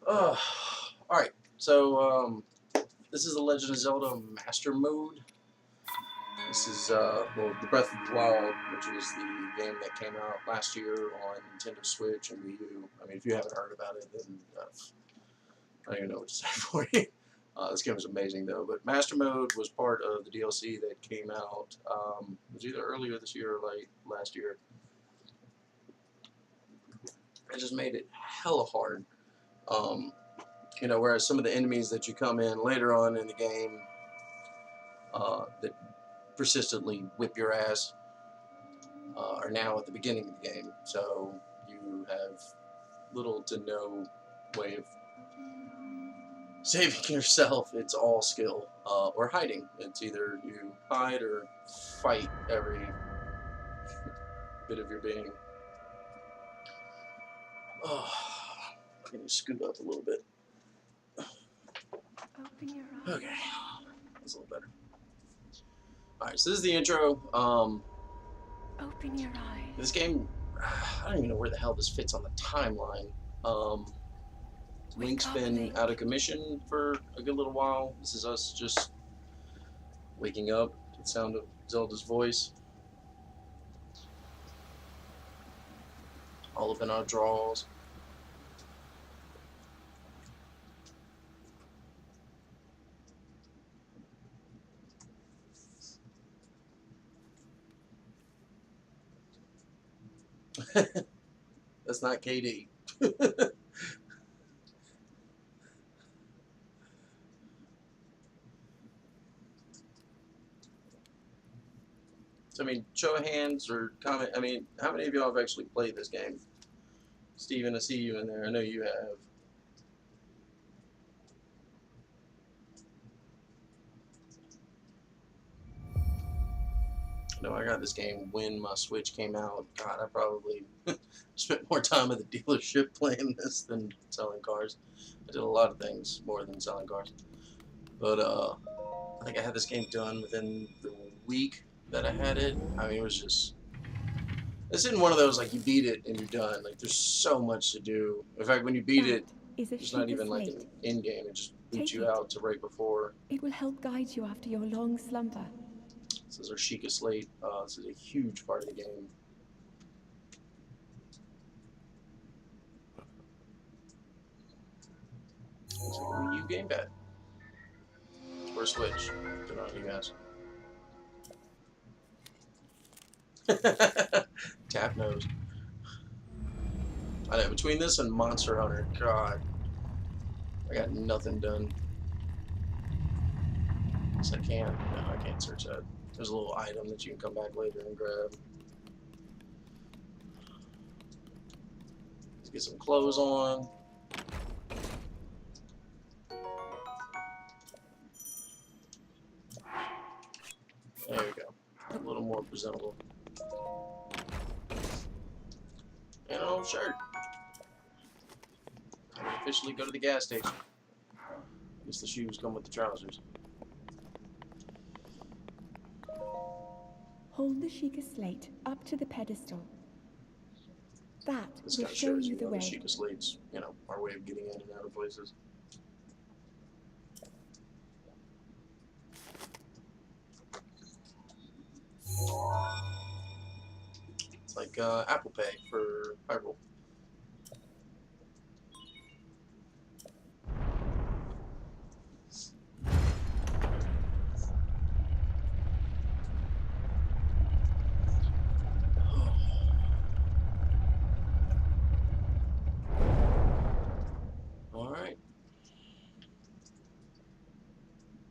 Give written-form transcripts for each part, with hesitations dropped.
Alright, so this is the Legend of Zelda Master Mode. This is well, the Breath of the Wild, which was the game that came out last year on Nintendo Switch and Wii U. I mean, if you haven't heard about it, then I don't even know what to say for you. This game is amazing, though. But Master Mode was part of the DLC that came out. It was either earlier this year or late last year. It just made it hella hard. You know, whereas some of the enemies that you come in later on in the game that persistently whip your ass are now at the beginning of the game. So you have little to no way of saving yourself. It's all skill or hiding. It's either you hide or fight every bit of your being. Oh, I'm going to scoot up a little bit. Open your eyes. Okay, that's a little better. Alright, so this is the intro. Open your eyes. This game, I don't even know where the hell this fits on the timeline. Link's been out of commission for a good little while. This is us just waking up to the sound of Zelda's voice. All up in our drawers. That's not KD. So, I mean, show of hands or comment. I mean, how many of y'all have actually played this game? Steven, I see you in there. I know you have. No, I got this game when my Switch came out. God, I probably spent more time at the dealership playing this than selling cars. I did a lot of things more than selling cars. But I think I had this game done within the week that I had it. I mean, it was just... This isn't one of those, like, you beat it and you're done. Like, there's so much to do. In fact, when you beat it, it's not even like an in-game. It just boots you out to right before. It will help guide you after your long slumber. This is our Sheikah Slate. This is a huge part of the game. It's like a Wii U gamepad. Or a Switch. Good on you guys. Tap nose. I know, between this and Monster Hunter, God, I got nothing done. Yes, I can. No, I can't search that. There's a little item that you can come back later and grab. Let's get some clothes on. There we go. A little more presentable. And an old shirt. I can officially go to the gas station. I guess the shoes come with the trousers. Hold the Sheikah Slate up to the pedestal. That This will kind of show shows you you the the way. Sheikah Slate's, you know, our way of getting in and out of places. It's like Apple Pay for Hyrule. Alright.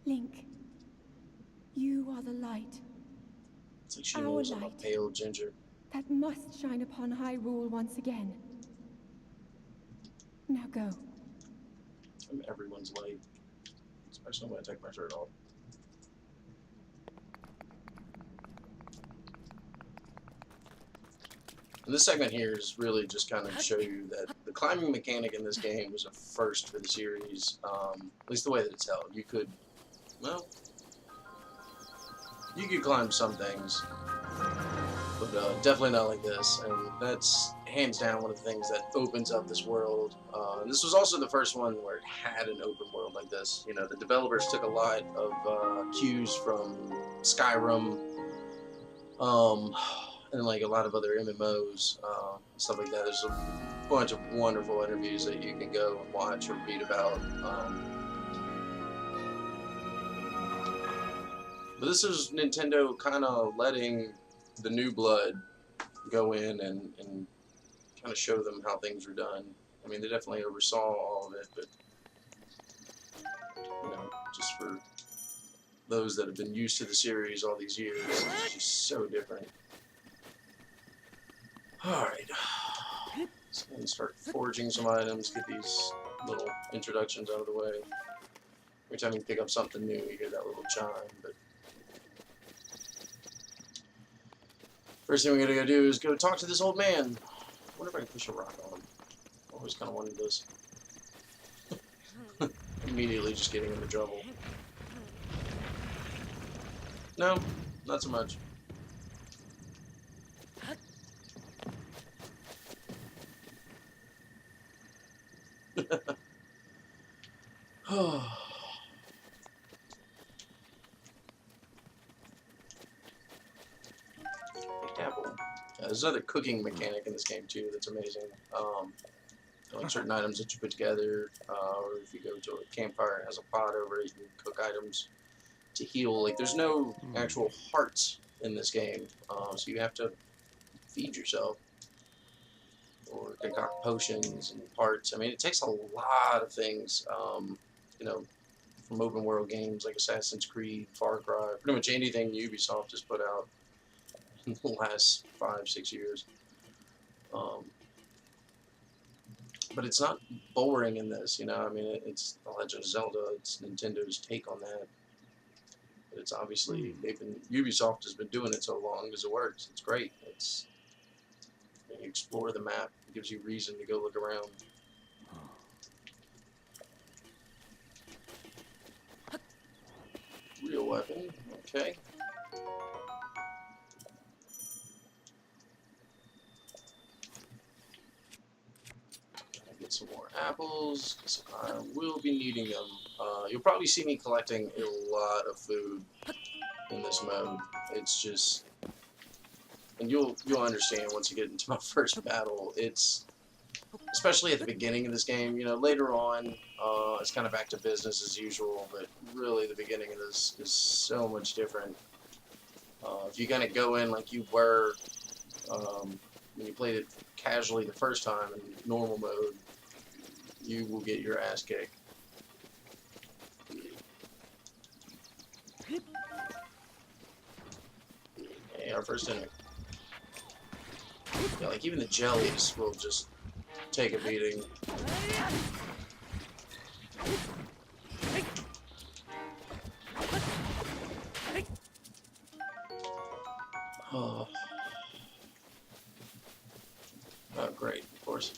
Link, you are the light It's like she Our knows I'm a light. pale ginger. that must shine upon Hyrule once again. Now go. I'm everyone's light. Especially when I take my shirt off. And this segment here is really just kind of show you that the climbing mechanic in this game was a first for the series. At least the way that it's held. You could, well, you could climb some things, but definitely not like this. And that's hands down one of the things that opens up this world. And this was also the first one where it had an open world like this. You know, the developers took a lot of cues from Skyrim, and like a lot of other MMOs, stuff like that. There's a bunch of wonderful interviews that you can go and watch or read about. But this is Nintendo kind of letting the new blood go in and kind of show them how things are done. I mean, they definitely oversaw all of it, but, you know, just for those that have been used to the series all these years, it's just so different. Alright. Let's go and start forging some items, get these little introductions out of the way. Every time you pick up something new, you hear that little chime, but first thing we're gonna go do is go talk to this old man. I wonder if I can push a rock on him. I always kind of wanted this. Immediately just getting into trouble. No, not so much. Apple. There's another cooking mechanic in this game too that's amazing. Like certain items that you put together, or if you go to a campfire and has a pot over it, you can cook items to heal. Like there's no actual hearts in this game, so you have to feed yourself or concoct potions and parts. I mean, it takes a lot of things, you know, from open world games like Assassin's Creed, Far Cry, pretty much anything Ubisoft has put out in the last 5-6 years. But it's not boring in this, you know. I mean, it's the Legend of Zelda. It's Nintendo's take on that. But it's obviously Ubisoft has been doing it so long because it works. It's great. It's you explore the map. It gives you reason to go look around. Real weapon. Okay. Get some more apples, because I will be needing them. You'll probably see me collecting a lot of food in this mode. It's just, and you'll understand once you get into my first battle. It's, especially at the beginning of this game, you know, later on, it's kind of back to business as usual, but really the beginning of this is so much different. If you kind of go in like you were when you played it casually the first time in normal mode, you will get your ass kicked. Hey, our first enemy. Yeah, like even the jellies will just take a beating. Oh. Oh, great, of course.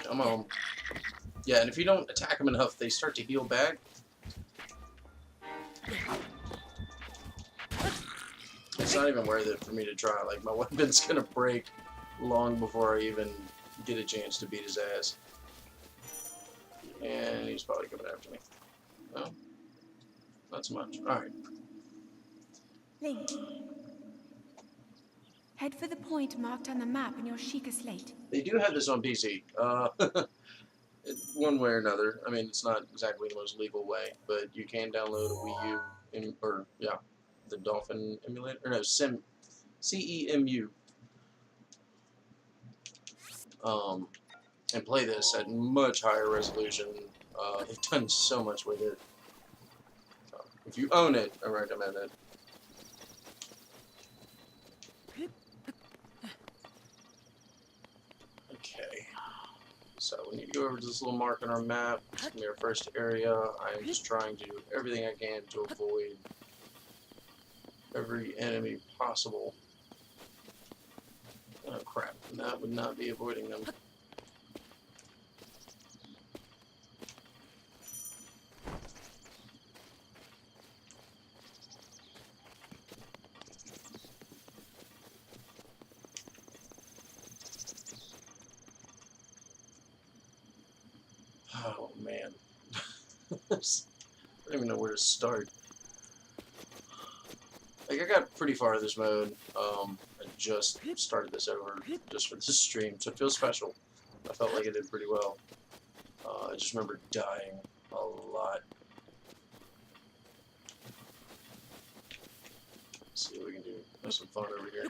Come on. Yeah, and if you don't attack them enough, they start to heal back. It's not even worth it for me to try. Like, my weapon's gonna break long before I even get a chance to beat his ass. And he's probably coming after me. No? Not so much. Alright. Link. Head for the point marked on the map in your Sheikah slate. They do have this on PC. One way or another. I mean, it's not exactly the most legal way, but you can download a Wii U, the Dolphin emulator, or no, CEMU, and play this at much higher resolution. They've done so much with it. If you own it, I recommend it. Okay. So we need to go over to this little mark on our map. It's going to be our first area. I am just trying to do everything I can to avoid every enemy possible. Oh crap, that would not be avoiding them. Oh man. I don't even know where to start. Like, I got pretty far in this mode. I just started this over just for this stream, so it feels special. I felt like I did pretty well. I just remember dying a lot. Let's see what we can do. Have some fun over here.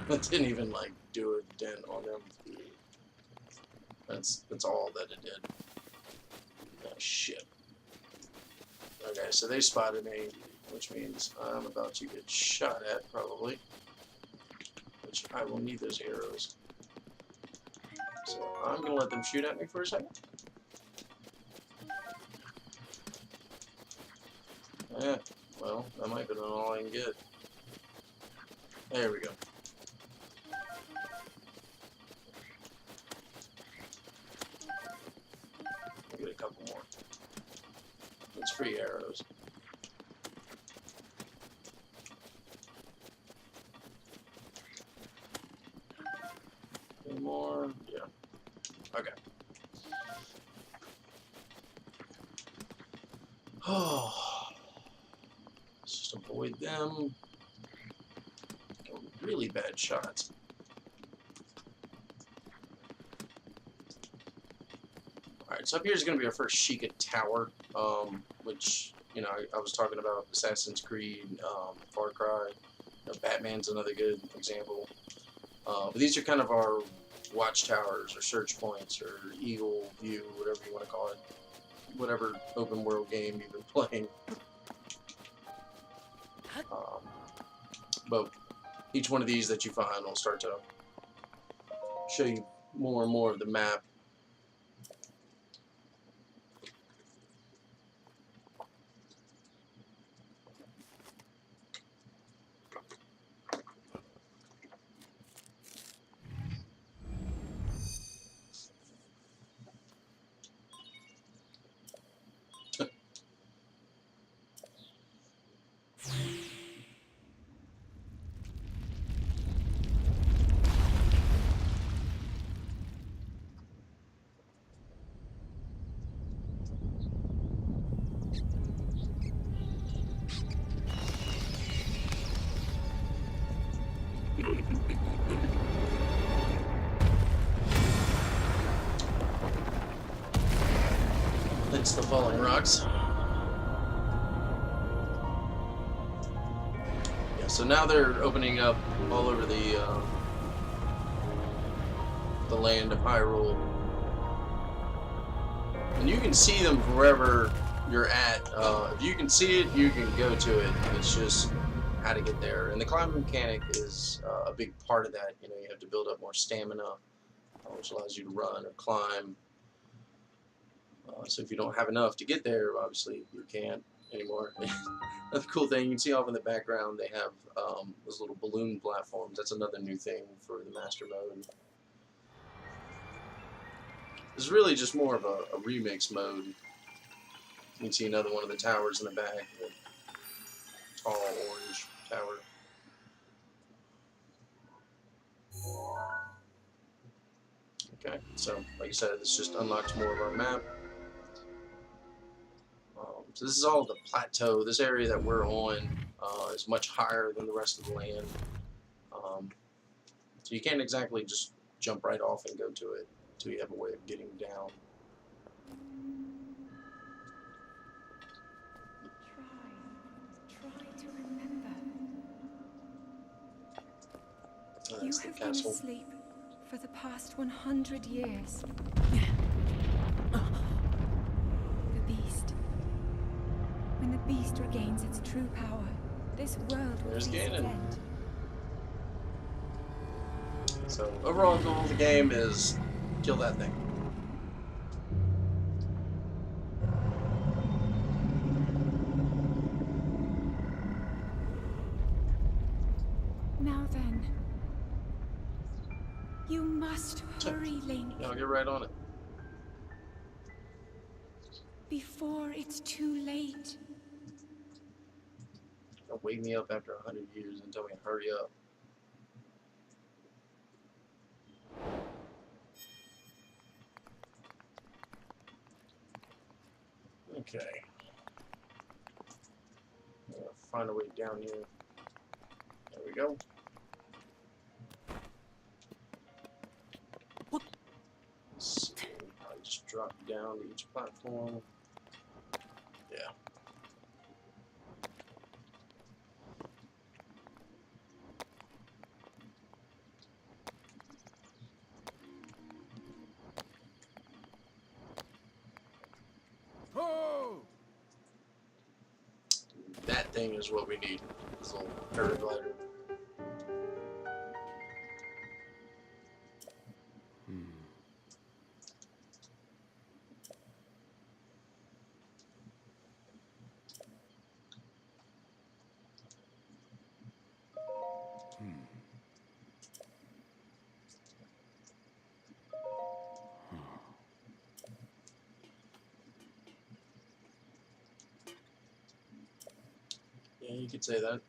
That didn't even like do a dent on them. That's all that it did. Oh shit. Okay, so they spotted me, which means I'm about to get shot at probably. Which I will need those arrows. So I'm gonna let them shoot at me for a second. Yeah, well, that might have been all I can get. There we go. I'll get a couple more. It's free arrows. Any more? Yeah. Okay. Oh. Let's just avoid them. Really bad shots. Alright, so up here is going to be our first Sheikah Tower, which, you know, I was talking about Assassin's Creed, Far Cry, you know, Batman's another good example. But these are kind of our watchtowers or search points or eagle view, whatever you want to call it. Whatever open world game you've been playing. But each one of these that you find will start to show you more and more of the map. It's the falling rocks. Yeah, so now they're opening up all over the land of Hyrule, and you can see them wherever you're at. If you can see it, you can go to it. It's just how to get there, and the climbing mechanic is a big part of that. You know, you have to build up more stamina, which allows you to run or climb. So if you don't have enough to get there, obviously you can't anymore. Another cool thing, you can see off in the background, they have those little balloon platforms. That's another new thing for the Master Mode. This is really just more of a remix mode. You can see another one of the towers in the back, the tall orange tower. Okay, so like I said, this just unlocks more of our map. So this is all the plateau. This area that we're on is much higher than the rest of the land. So you can't exactly just jump right off and go to it until you have a way of getting down. Try to remember. Oh, You that's the have been castle. asleep for the past 100 years. The beast. When the beast regains its true power, this world will There's face its Ganon. end. So overall goal of the game is kill that thing. Now then, you must hurry, Link, Yeah, I'll get right on it. before it's too late. Don't wake me up after 100 years and tell me to hurry up. Okay. Find a way down here. There we go. Let's see. I just drop down to each platform. Yeah. That thing is what we need. This little paraglider. Yeah, you could say that.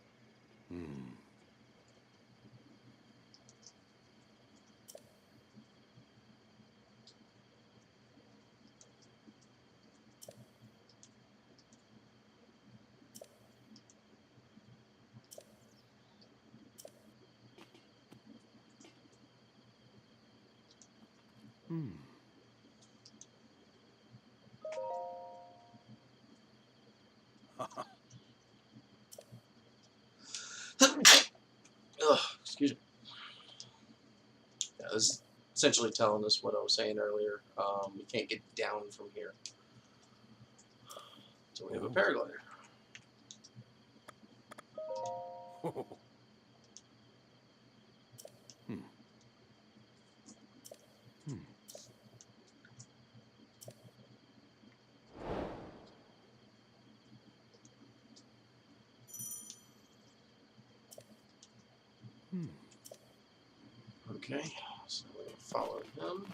Ugh, excuse me. Yeah, this is essentially telling us what I was saying earlier. We can't get down from here. So we have a paraglider. Okay, so we're going to follow him.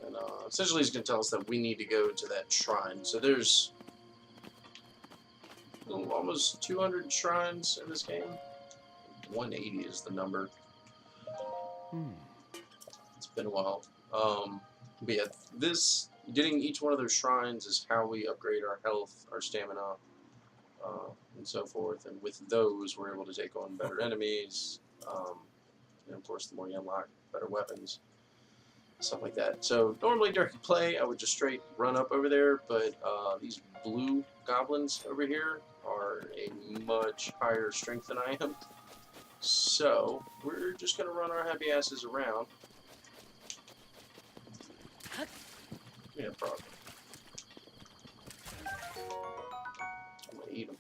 And essentially he's going to tell us that we need to go to that shrine. So there's almost 200 shrines in this game. 180 is the number. It's been a while. But yeah, getting each one of those shrines is how we upgrade our health, our stamina, and so forth. And with those, we're able to take on better enemies. And of course, the more you unlock, better weapons, stuff like that. So normally during play, I would just straight run up over there, but these blue goblins over here are a much higher strength than I am. So we're just going to run our happy asses around. Yeah, probably. I'm going to eat them.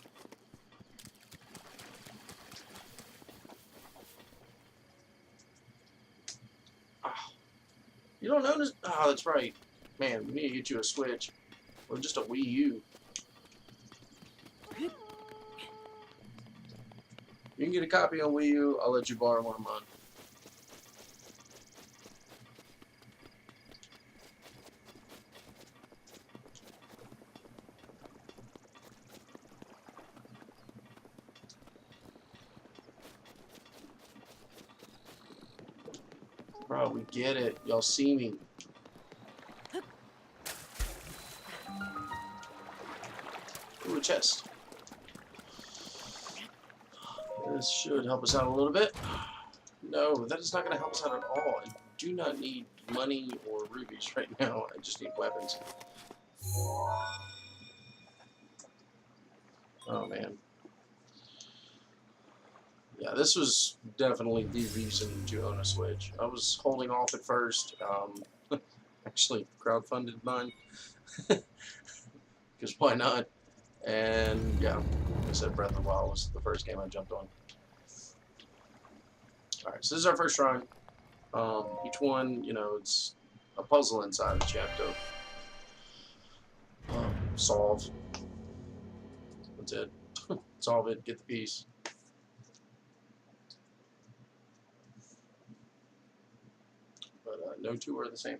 You don't notice? Oh, that's right. Man, we need to get you a Switch. Or just a Wii U. You can get a copy on Wii U. I'll let you borrow one of mine. Bro, we get it. Y'all see me. Ooh, a chest. This should help us out a little bit. No, that is not going to help us out at all. I do not need money or rubies right now. I just need weapons. Oh, man. Yeah, this was definitely the reason to own a Switch. I was holding off at first. Actually, crowdfunded mine. Because why not? And yeah, like I said, Breath of the Wild was the first game I jumped on. Alright, so this is our first shrine. Each one, you know, it's a puzzle inside that you have to solve. That's it. Solve it, get the piece. But no two are the same.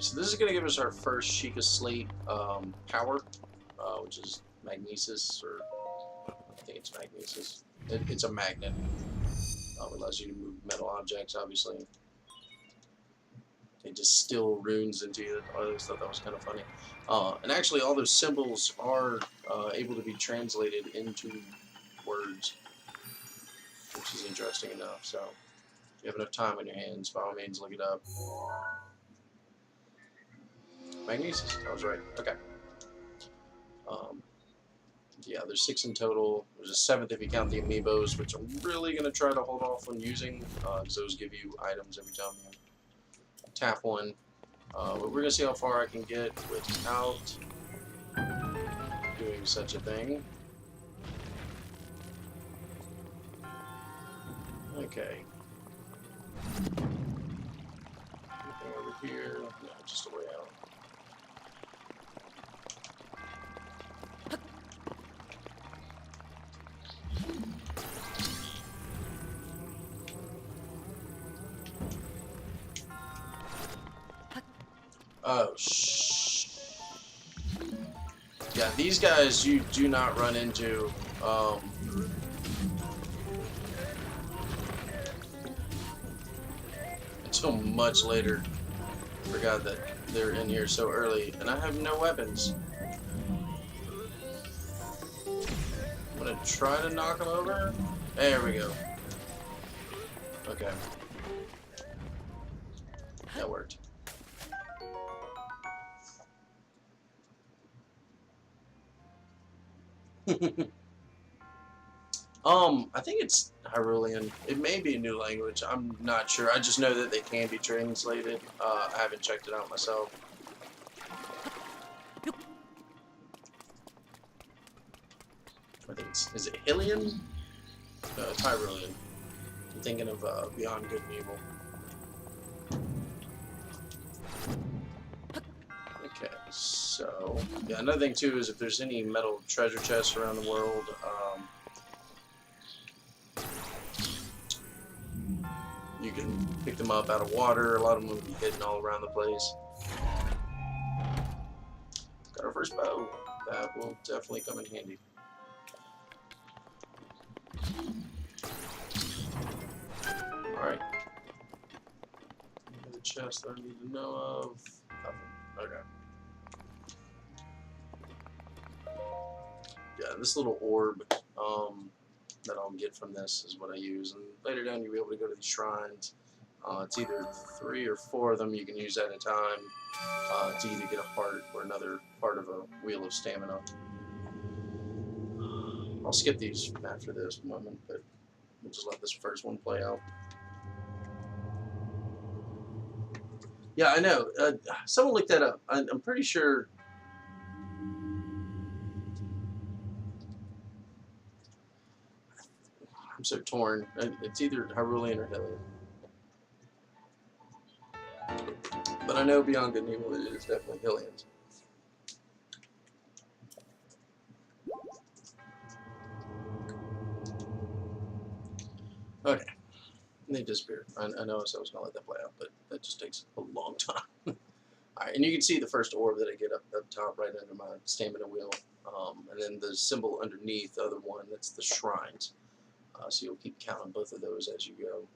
so this is going to give us our first Sheikah Slate power, which is magnesis, or I think it's magnesis. It's a magnet. It allows you to move metal objects, obviously. They distill runes into you. I always thought that was kind of funny. And actually, all those symbols are able to be translated into words, which is interesting enough. So, if you have enough time on your hands, by all means, look it up. Magnesis. I was right. Okay. Yeah, there's 6 in total. There's a 7th if you count the amiibos, which I'm really going to try to hold off on using, because those give you items every time you tap one. But we're going to see how far I can get without doing such a thing. Okay. Anything over here? No, just a way out. Oh, yeah, these guys you do not run into until much later. Forgot that they're in here so early, and I have no weapons. I'm gonna try to knock them over. There we go. Okay. That worked. I think it's Hyrulean. It may be a new language. I'm not sure. I just know that they can be translated. I haven't checked it out myself. I think is it Hylian? No, it's Hyrulean. I'm thinking of Beyond Good and Evil. Okay, so yeah, another thing too is if there's any metal treasure chests around the world, you can pick them up out of water. A lot of them will be hidden all around the place. Got our first bow. That will definitely come in handy. Alright. Any other chest that I need to know of? Nothing. Okay. Yeah, this little orb that I'll get from this is what I use. And later down, you'll be able to go to these shrines. It's either 3 or 4 of them you can use at a time to either get a heart or another part of a wheel of stamina. I'll skip these after this moment, but we'll just let this first one play out. Yeah, I know. Someone looked that up. I'm pretty sure. I'm so torn. It's either Hyrulean or Hylian. But I know Beyond Good and Evil is definitely Hylian's. Okay. And they disappeared. I know I was going to let that play out, but that just takes a long time. Alright, and you can see the first orb that I get up top right under my stamina wheel. And then the symbol underneath, the other one, that's the shrines. So you'll keep counting both of those as you go.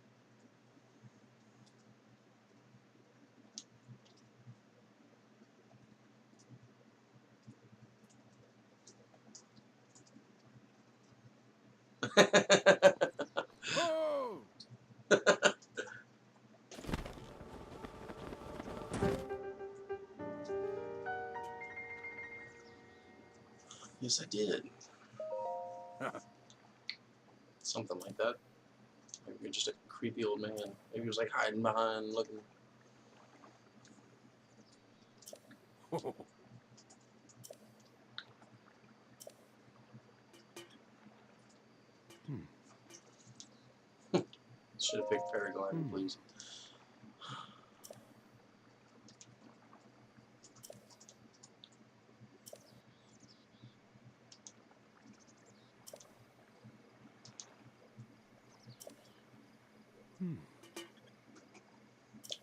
Yes, I did. Something like that. Maybe you're just a creepy old man. Maybe he was like hiding behind, looking. Should have picked paragliding, please.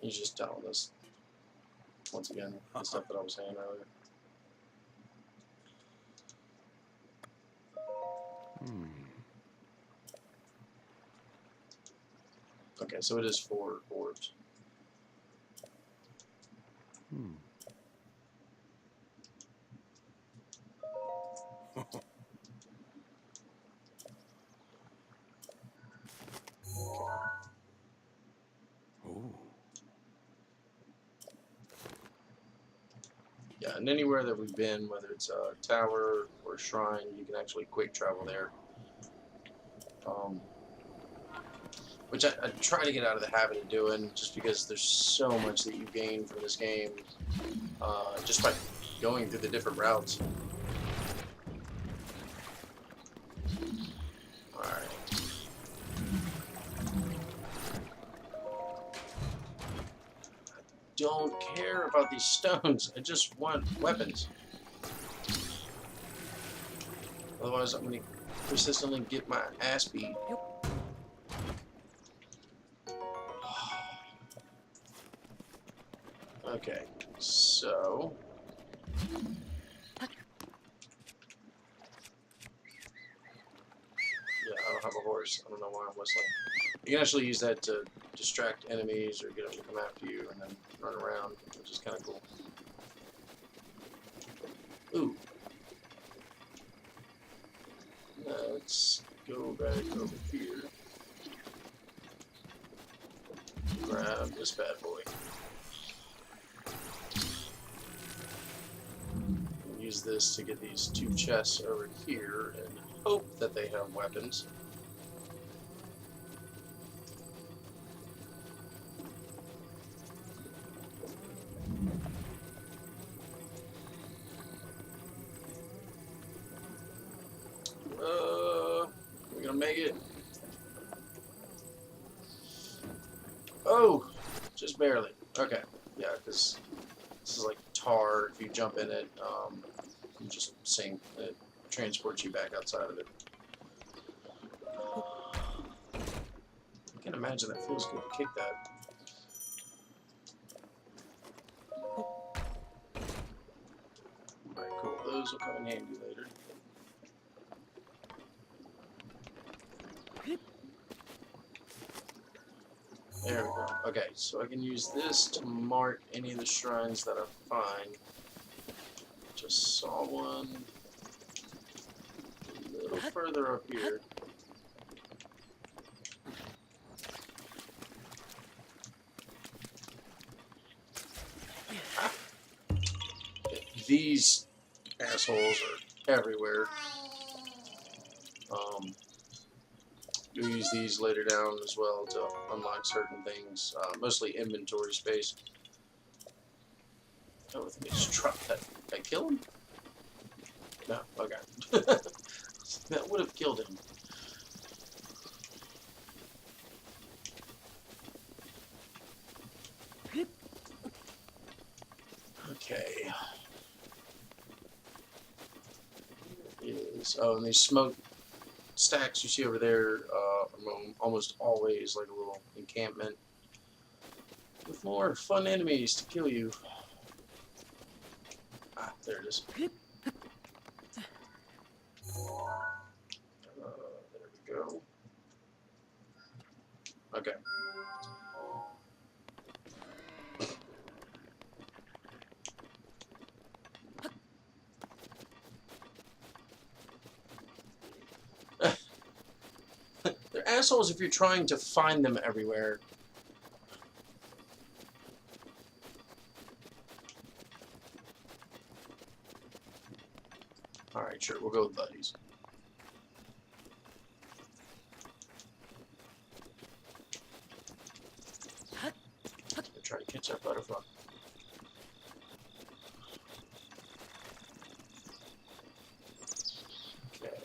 He's just telling us. once again, the stuff that I was saying earlier. Okay, so it is 4 orbs. Yeah, and anywhere that we've been, whether it's a tower or a shrine, you can actually quick travel there. Which I try to get out of the habit of doing, just because there's so much that you gain from this game, just by going through the different routes. Alright. Don't care about these stones. I just want weapons. Otherwise, I'm going to persistently get my ass beat. Okay, so... Yeah, I don't have a horse. I don't know why I'm whistling. You can actually use that to distract enemies or get them to come after you and then run around, which is kind of cool. Ooh. Let's go back over here. Grab this bad boy. Use this to get these 2 chests over here and hope that they have weapons. We're gonna make it. Oh, just barely. Okay, yeah, because this is like tar. If you jump in it, you just sink. It transports you back outside of it. I can't imagine that feels good to kick that. Alright, cool. Those will come in handy later. There we go. Okay, so I can use this to mark any of the shrines that I find. Just saw one a little further up here. Ah. Okay, these assholes are everywhere. You'll use these later down as well to unlock certain things, mostly inventory space. Oh, I think I just dropped that. Did I kill him? No, okay. That would have killed him. Okay. Oh, and these smoke stacks you see over there are almost always like a little encampment with more fun enemies to kill you. Ah, there it is. There we go. Okay. They're assholes if you're trying to find them everywhere. Alright, sure, we'll go with buddies. I'll try to catch that butterfly. Okay.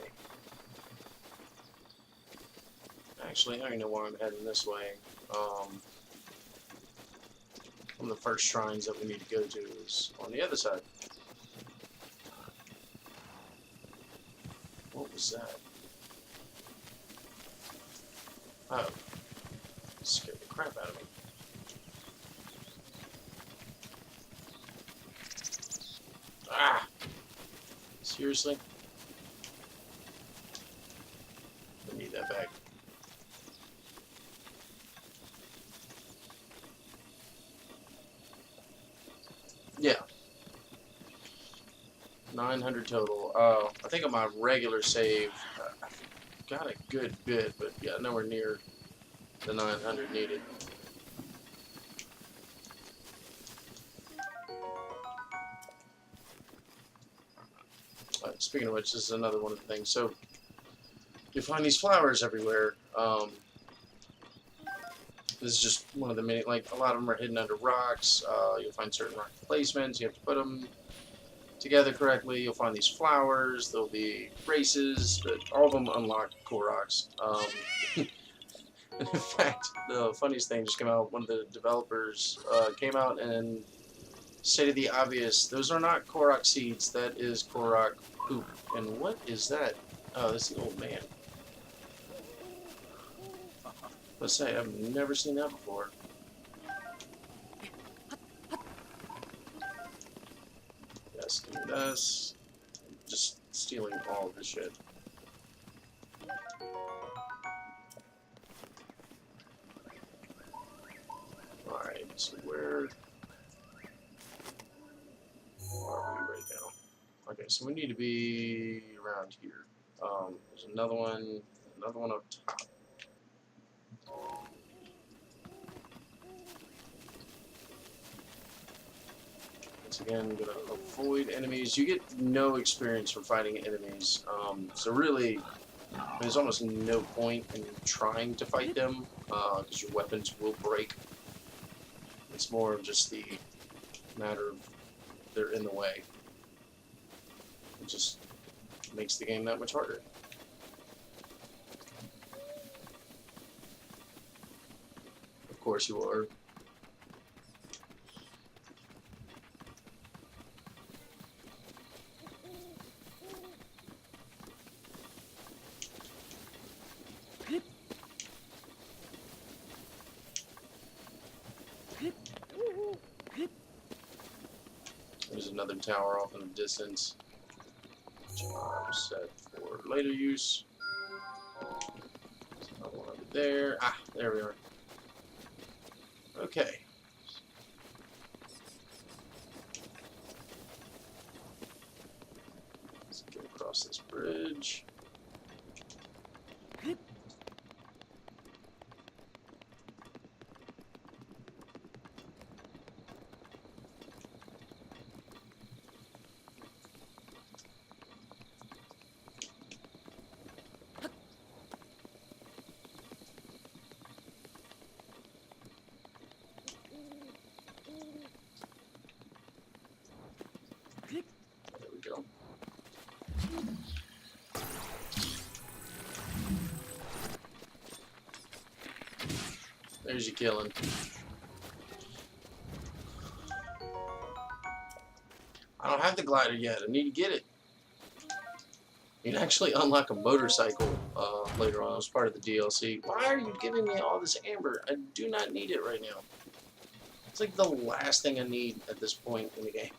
Actually, I already know why I'm heading this way. One of the first shrines that we need to go to is on the other side. What was that? Oh. Scared the crap out of me. Seriously? I need that back. Yeah. 900 total. I think on my regular save, I got a good bit, but yeah, nowhere near the 900 needed. Speaking of which, this is another one of the things. So, you find these flowers everywhere. This is just one of the many, like, a lot of them are hidden under rocks. You'll find certain rock placements. You have to put them together correctly. You'll find these flowers. There'll be races, but all of them unlock cool rocks. And in fact, the funniest thing just came out. One of the developers came out and stated the obvious. Those are not Korok seeds. That is Korok poop. And what is that? Oh, this is an old man. Let's say I've never seen that before. Yes, do this. Just stealing all of this shit. Alright, so where are we right now? Okay, so we need to be around here. There's another one up top. Once again, I'm gonna avoid enemies. You get no experience from fighting enemies, so really, there's almost no point in trying to fight them, because your weapons will break. It's more of just the matter of they're in the way. It just makes the game that much harder. Of course you are. There's another tower off in the distance, which I'm set for later use. There's another one over there. Ah, there we are. Okay. Let's get across this bridge. There we go. There's your killing. I don't have the glider yet. I need to get it. You can actually unlock a motorcycle later on as part of the DLC. Why are you giving me all this amber? I do not need it right now. It's like the last thing I need at this point in the game.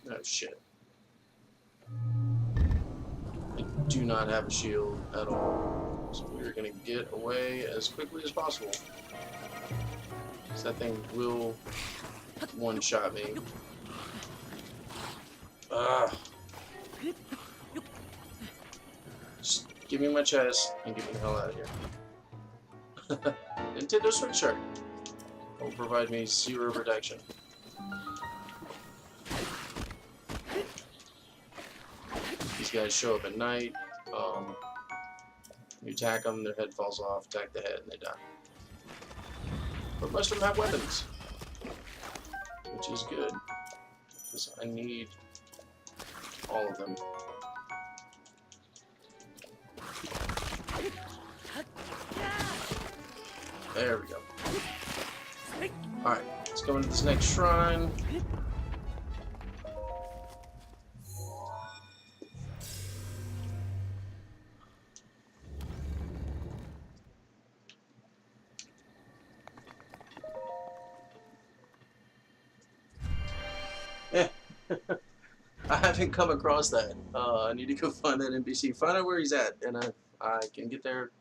Oh shit. I do not have a shield at all. So we're gonna get away as quickly as possible. Because that thing will one-shot me. Just give me my chest and get me the hell out of here. Nintendo Switch Shark will provide me 0 protection. These guys show up at night. You attack them, their head falls off. Attack the head, and they die. But most of them have weapons, which is good, because I need all of them. There we go. Alright, let's go into this next shrine. I haven't come across that. I need to go find that NPC. Find out where he's at, and if I can get there,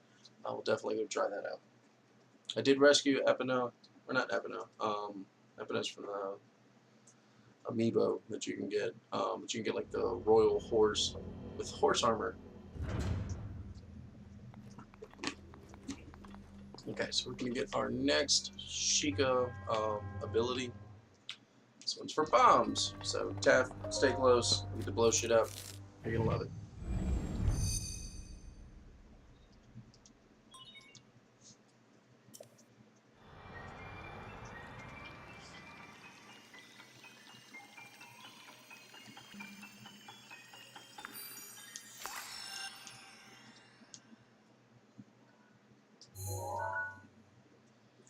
I will definitely go try that out. I did rescue Epino, or not Epino. Epino's from the amiibo that you can get. But you can get like the royal horse with horse armor. Okay, so we're gonna get our next Sheikah ability. This one's for bombs. So Taff, stay close. We need to blow shit up. You're gonna love it.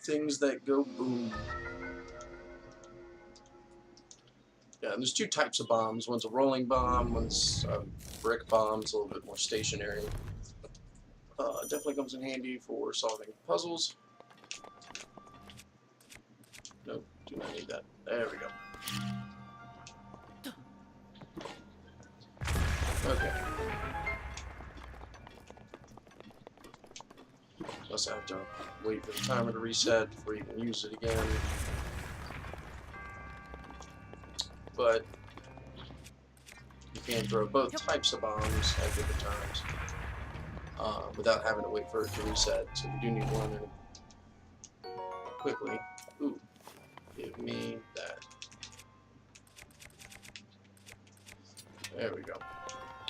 Things that go boom. Yeah, and there's two types of bombs. One's a rolling bomb, one's a brick bomb. It's a little bit more stationary. Definitely comes in handy for solving puzzles. Nope, do not need that. There we go. Okay. Plus I have to wait for the timer to reset before you can use it again. But you can throw both types of bombs at different times without having to wait for it to reset. So if you do need one quickly, ooh, give me that. There we go.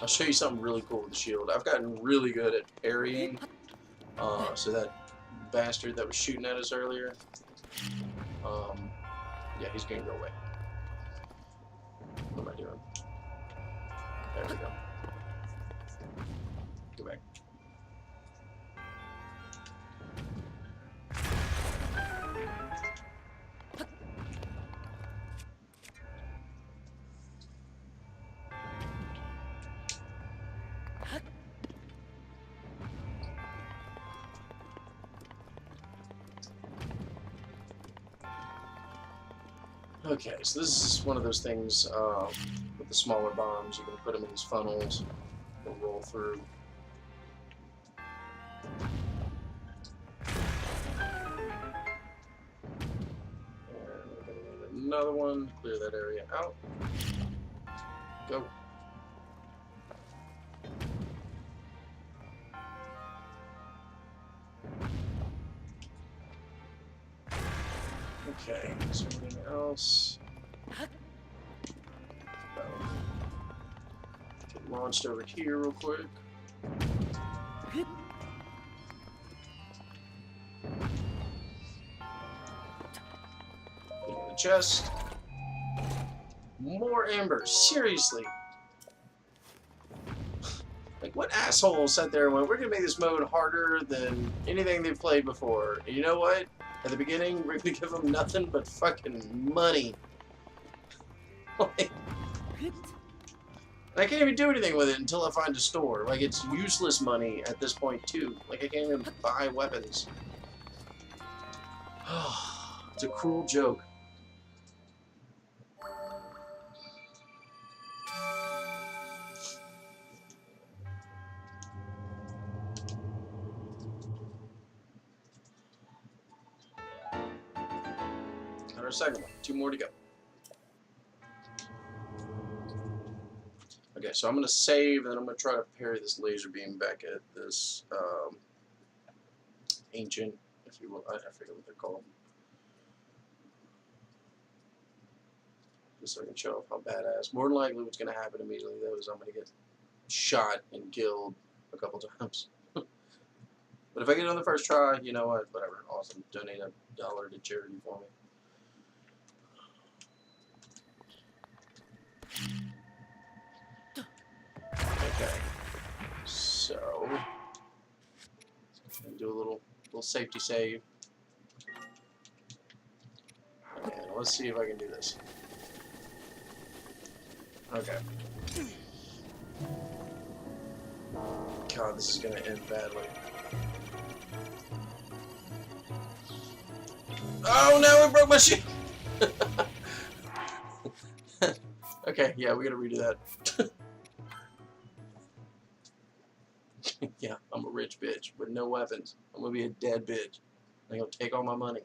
I'll show you something really cool with the shield. I've gotten really good at parrying. So that bastard that was shooting at us earlier, yeah, he's gonna go away. What am I doing? There we go. Go back. Okay, so this is one of those things with the smaller bombs. You can put them in these funnels, they'll roll through. And we're going to need another one, clear that area out. Go. Okay, is there anything else? Get launched over here real quick. Get in the chest. More embers, seriously. Like, what asshole sat there and went, we're gonna make this mode harder than anything they've played before. And you know what? At the beginning, we're gonna give them nothing but fucking money. Like, and I can't even do anything with it until I find a store. Like, it's useless money at this point, too. Like, I can't even buy weapons. It's a cruel joke. And our second one. 2 more to go. Okay, so I'm going to save, and then I'm going to try to parry this laser beam back at this ancient, if you will. I forget what they're called. Just so I can show off how badass. More than likely what's going to happen immediately, though, is I'm going to get shot and killed a couple times. But if I get it on the first try, you know what? Whatever. Awesome. Donate $1 to charity for me. Okay, so do a little safety save, and let's see if I can do this. Okay. God, this is gonna end badly. Oh no! It broke my shield. Okay. Okay, yeah, we gotta redo that. Yeah, I'm a rich bitch with no weapons. I'm gonna be a dead bitch. They're gonna take all my money.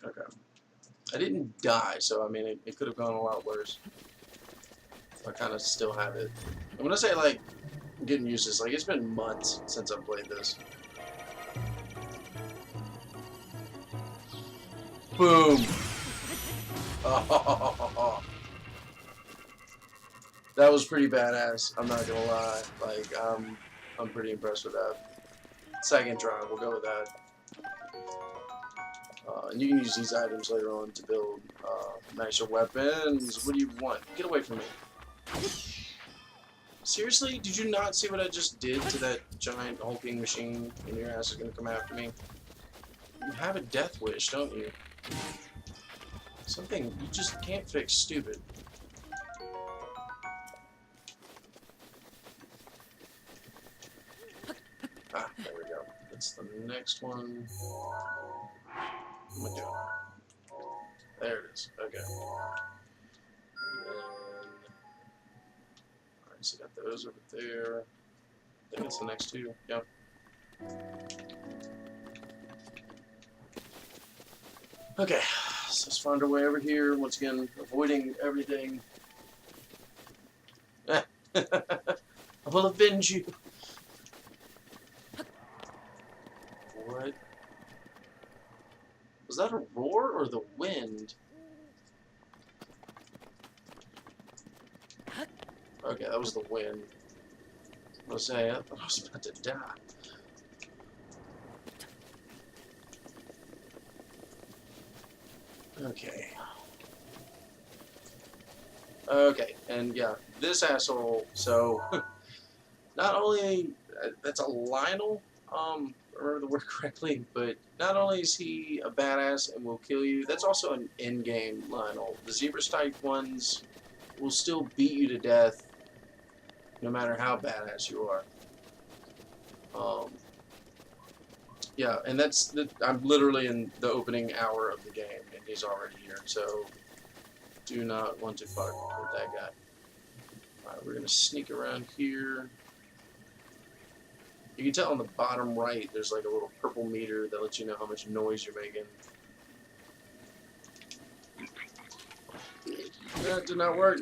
Okay. I didn't die, so I mean, it could have gone a lot worse. I kind of still have it. I'm gonna say, like, I'm getting used to this. Like, it's been months since I've played this. Boom! Oh, that was pretty badass. I'm not gonna lie. Like, I'm pretty impressed with that. Second try, we'll go with that. And you can use these items later on to build nicer weapons. What do you want? Get away from me. Seriously? Did you not see what I just did to that giant hulking machine? And your ass is gonna come after me? You have a death wish, don't you? Something you just can't fix, stupid. Ah, there we go. That's the next one. What am I doing? There it is. Okay. And then, alright, so got those over there. I think it's the next two. Yep. Okay, so let's find our way over here. Once again, avoiding everything. I will avenge you. What? Was that a roar or the wind? Okay, that was the wind. I was saying, I was about to die. Okay. Okay, and yeah, this asshole, so, not only, that's a Lionel, remember the word correctly, but not only is he a badass and will kill you, that's also an in-game Lionel. The zebra-type ones will still beat you to death, no matter how badass you are. Yeah, and I'm literally in the opening hour of the game, and he's already here, so do not want to fuck with that guy. Alright, we're gonna sneak around here. You can tell on the bottom right, there's like a little purple meter that lets you know how much noise you're making. That did not work.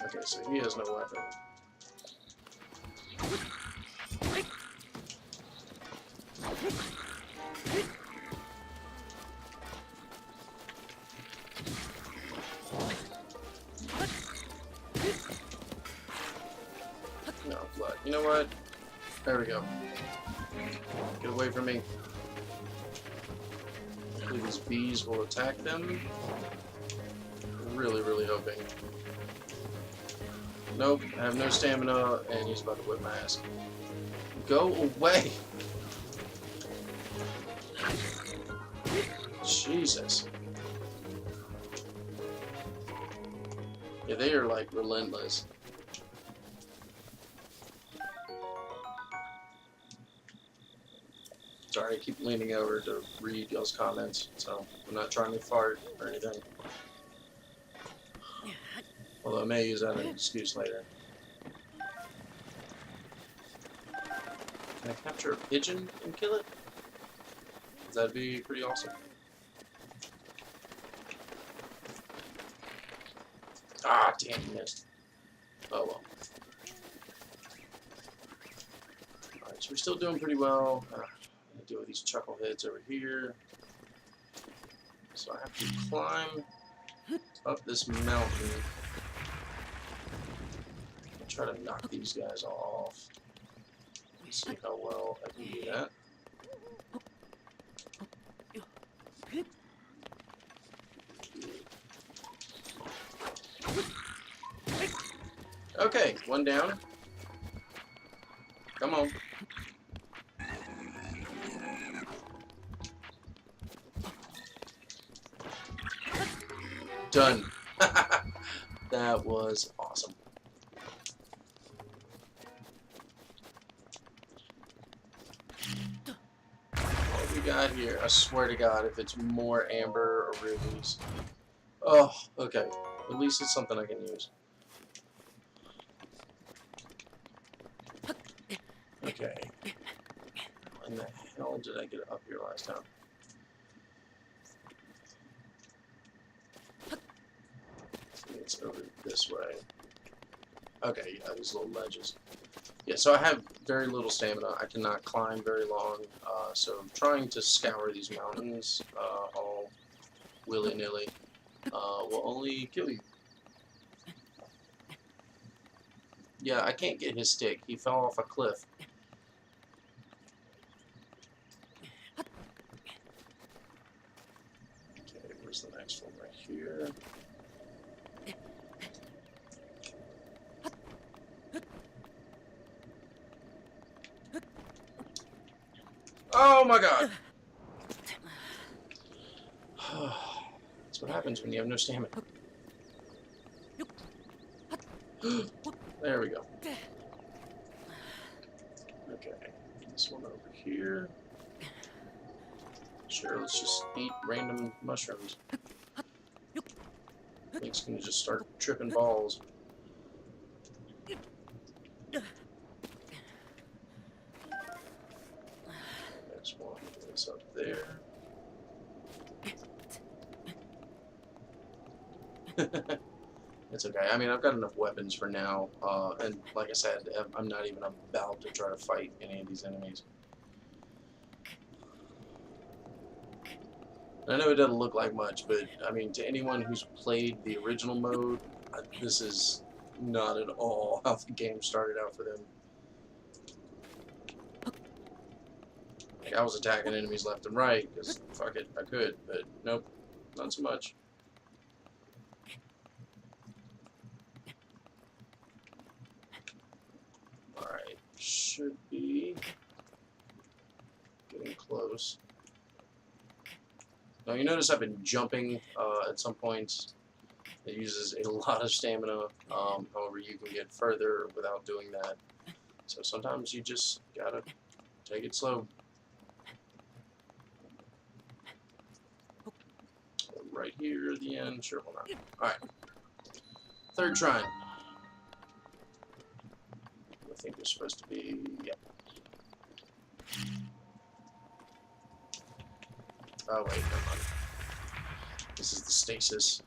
Okay, so he has no weapon. No, blood. You know what? There we go. Get away from me. Hopefully these bees will attack them. Really, really hoping. Nope, I have no stamina, and he's about to whip my ass. Go away! Jesus. Yeah, they are like relentless. Sorry, I keep leaning over to read y'all's comments, so I'm not trying to fart or anything. Although I may use that as an excuse later. Can I capture a pigeon and kill it? That'd be pretty awesome. Ah, damn, you missed. Oh well. Alright, so we're still doing pretty well. I'm gonna deal with these chuckleheads over here. So I have to climb up this mountain. Try to knock these guys off. Let's see how well I can do that. Okay, one down. Come on. Done. That was awesome. What we got here? I swear to God, if it's more amber or rubies. Oh, okay. At least it's something I can use. Okay. When the hell did I get up here last time? It's over this way. Okay, yeah, these little ledges. Yeah, so I have very little stamina. I cannot climb very long, so trying to scour these mountains all willy-nilly will only kill you. Yeah, I can't get his stick. He fell off a cliff. Okay, where's the next one? Right here. Oh my God! That's what happens when you have no stamina. There we go. Okay, this one over here. Sure, let's just eat random mushrooms. Nick's gonna just start tripping balls. Next one is up there. It's okay. I mean, I've got enough weapons for now, and like I said, I'm not even about to try to fight any of these enemies. I know it doesn't look like much, but I mean, to anyone who's played the original mode, this is not at all how the game started out for them. Like, I was attacking enemies left and right, because fuck it, I could, but nope, not so much. Alright, should be getting close. Now you notice I've been jumping at some points. It uses a lot of stamina. However, you can get further without doing that. So sometimes you just gotta take it slow. Right here at the end, sure, why not? Alright. Third shrine. I think there's supposed to be, yeah. Oh wait, never mind. This is the stasis.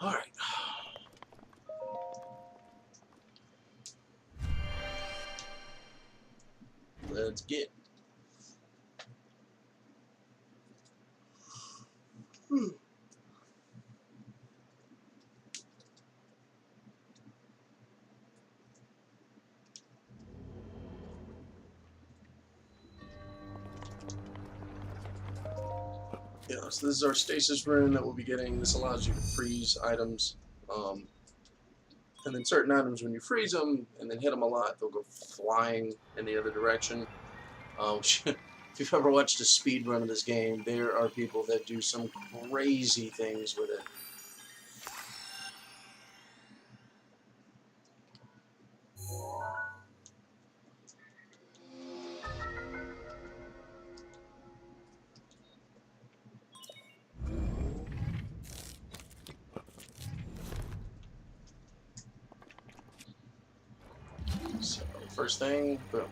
Alright. Let's get. Yeah, so this is our stasis room that we'll be getting. This allows you to freeze items. And then certain items, when you freeze them and then hit them a lot, they'll go flying in the other direction. If you've ever watched a speed run of this game, there are people that do some crazy things with it. So, first thing, boom.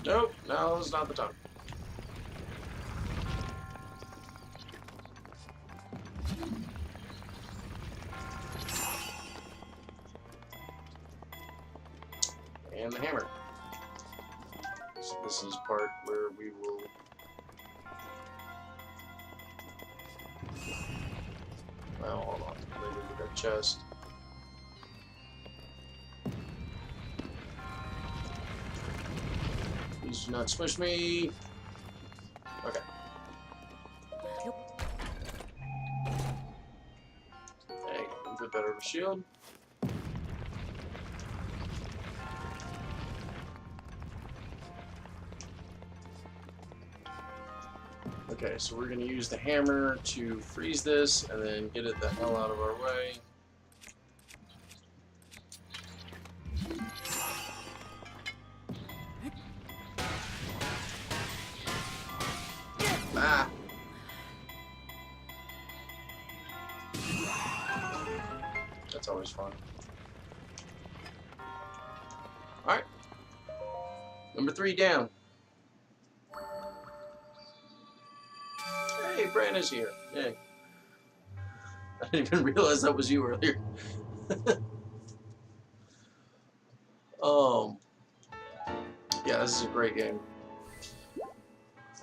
Nope, no, it's not the time. And the hammer. So this is part where we will... Well, hold on. Later we got chest. These Do not smush me. Okay. Hey, a bit better of a shield. Okay, so we're going to use the hammer to freeze this and then get it the hell out of our way. Ah! That's always fun. Alright. Number 3 down. Hey, Brandon's here. Yay. I didn't even realize that was you earlier. Yeah, this is a great game.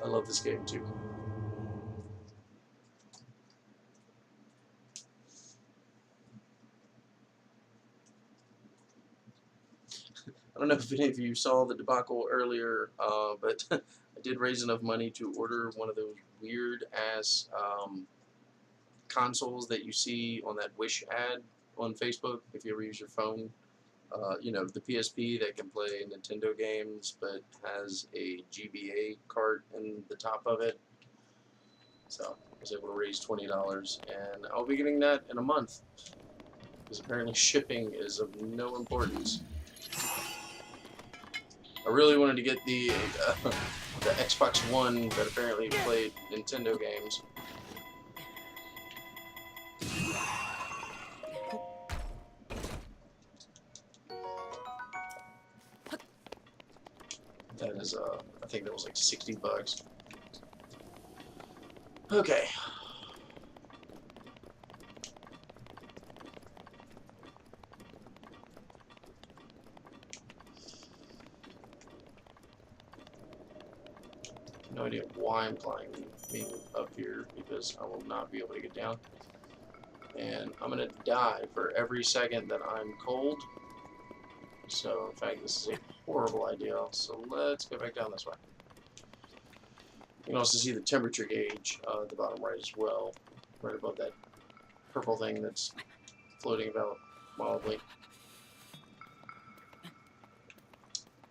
I love this game too. I don't know if any of you saw the debacle earlier, but I did raise enough money to order one of those weird-ass consoles that you see on that Wish ad on Facebook if you ever use your phone. You know, the PSP that can play Nintendo games but has a GBA cart in the top of it. So I was able to raise $20, and I'll be getting that in a month because apparently shipping is of no importance. I really wanted to get the Xbox One that apparently played Nintendo games. That is, I think that was like $60. Okay. No idea why I'm climbing up here because I will not be able to get down. And I'm going to die for every second that I'm cold. So, in fact, this is a horrible idea. So let's go back down this way. You can also see the temperature gauge at the bottom right as well. Right above that purple thing that's floating about mildly.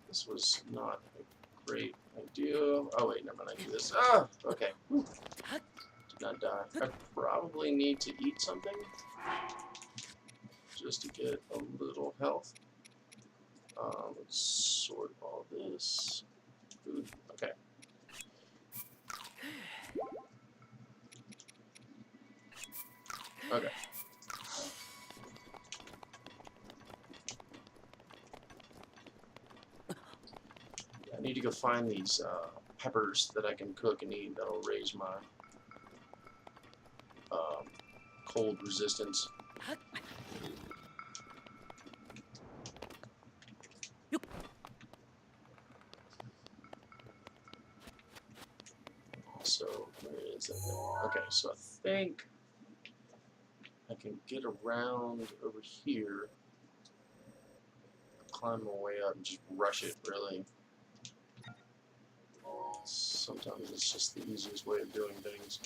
This was not a great idea. Oh wait, never mind, I do this. Ah! Okay. Whew. Did not die. I probably need to eat something just to get a little health. Let's sort all this. Food. Okay. Okay. I need to go find these peppers that I can cook and eat that'll raise my cold resistance. So, where is that thing? Okay, so I think I can get around over here, climb my way up, and just rush it, really. Sometimes it's just the easiest way of doing things.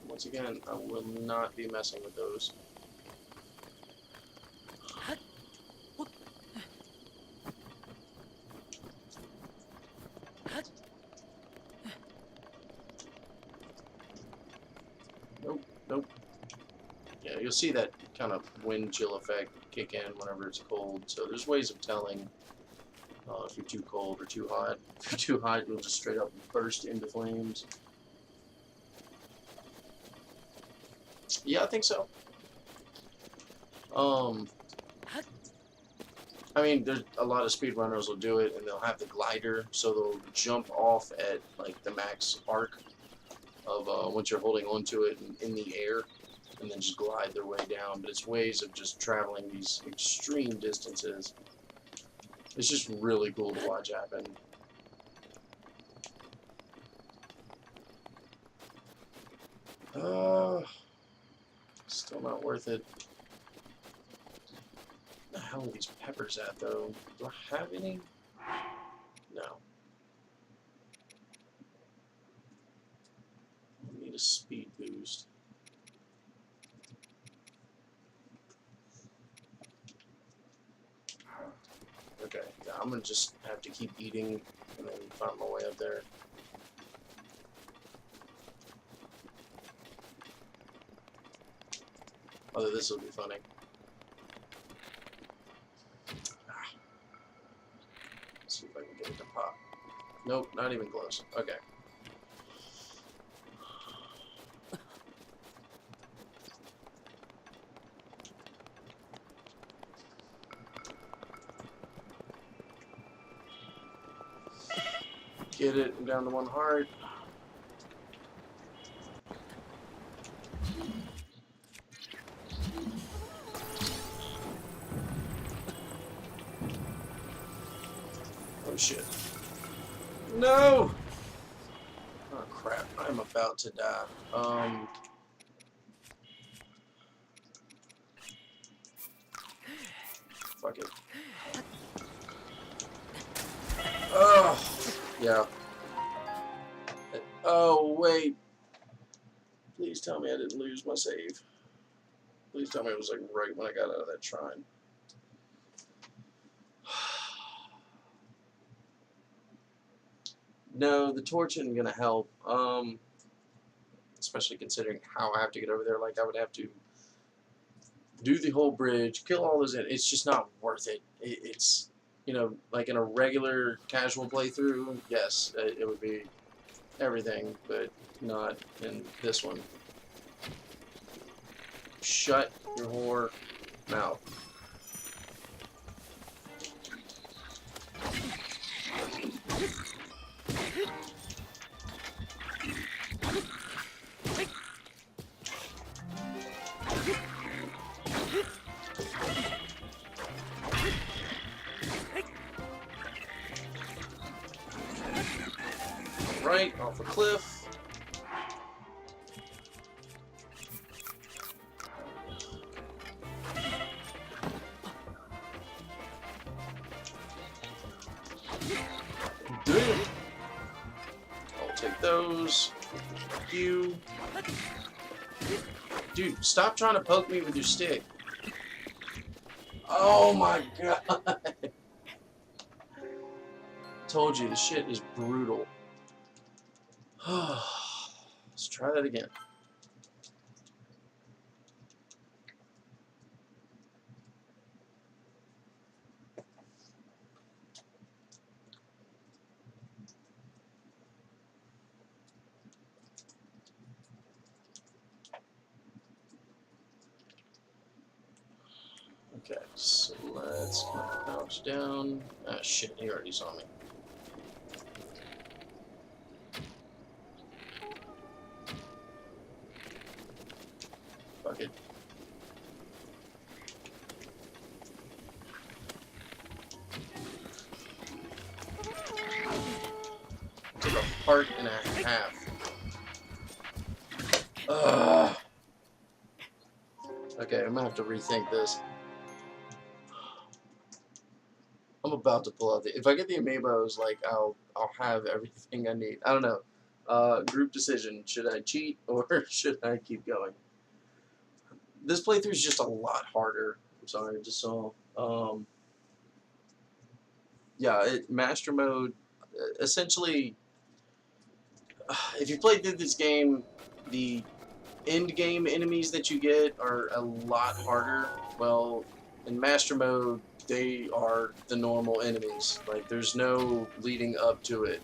Once again, I will not be messing with those. Nope, nope. Yeah, you'll see that kind of wind chill effect kick in whenever it's cold. So there's ways of telling if you're too cold or too hot. If you're too hot, you'll just straight up burst into flames. Yeah, I think so. I mean, there's a lot of speedrunners will do it, and they'll have the glider, so they'll jump off at like the max arc of once you're holding onto it in the air, and then just glide their way down. But it's ways of just traveling these extreme distances. It's just really cool to watch happen. Still not worth it. the hell are these peppers at, though? Do I have any? No. I need a speed boost. Okay, yeah, I'm gonna just have to keep eating and then find my way up there. Although this will be funny. Let's see if I can get it to pop. Nope, not even close. Okay. Get it, I'm down to 1 heart. Oh shit. No! Oh crap, I'm about to die. Fuck it. Oh, yeah. Oh, wait. Please tell me I didn't lose my save. Please tell me it was like right when I got out of that shrine. No, the torch isn't gonna help. Especially considering how I have to get over there. Like I would have to do the whole bridge, kill all those. It's just not worth it. It's, you know, like in a regular casual playthrough. Yes, it would be everything, but not in this one. Shut your whore mouth. Right off a cliff. Damn. I'll take those. Thank you. Dude, stop trying to poke me with your stick. Oh my god. Told you, this shit is brutal. Let's try that again. Okay, so let's crouch down. Ah, shit, he already saw me. Fuck it. Took a heart and a half. Ugh. Okay, I'm gonna have to rethink this. I'm about to pull out the. If I get the amiibos, like I'll have everything I need. I don't know. Group decision: should I cheat or should I keep going? This playthrough is just a lot harder. I'm sorry, I just saw. Yeah, master mode. Essentially, if you played through this game, the end game enemies that you get are a lot harder. Well, in master mode, they are the normal enemies. Like, there's no leading up to it.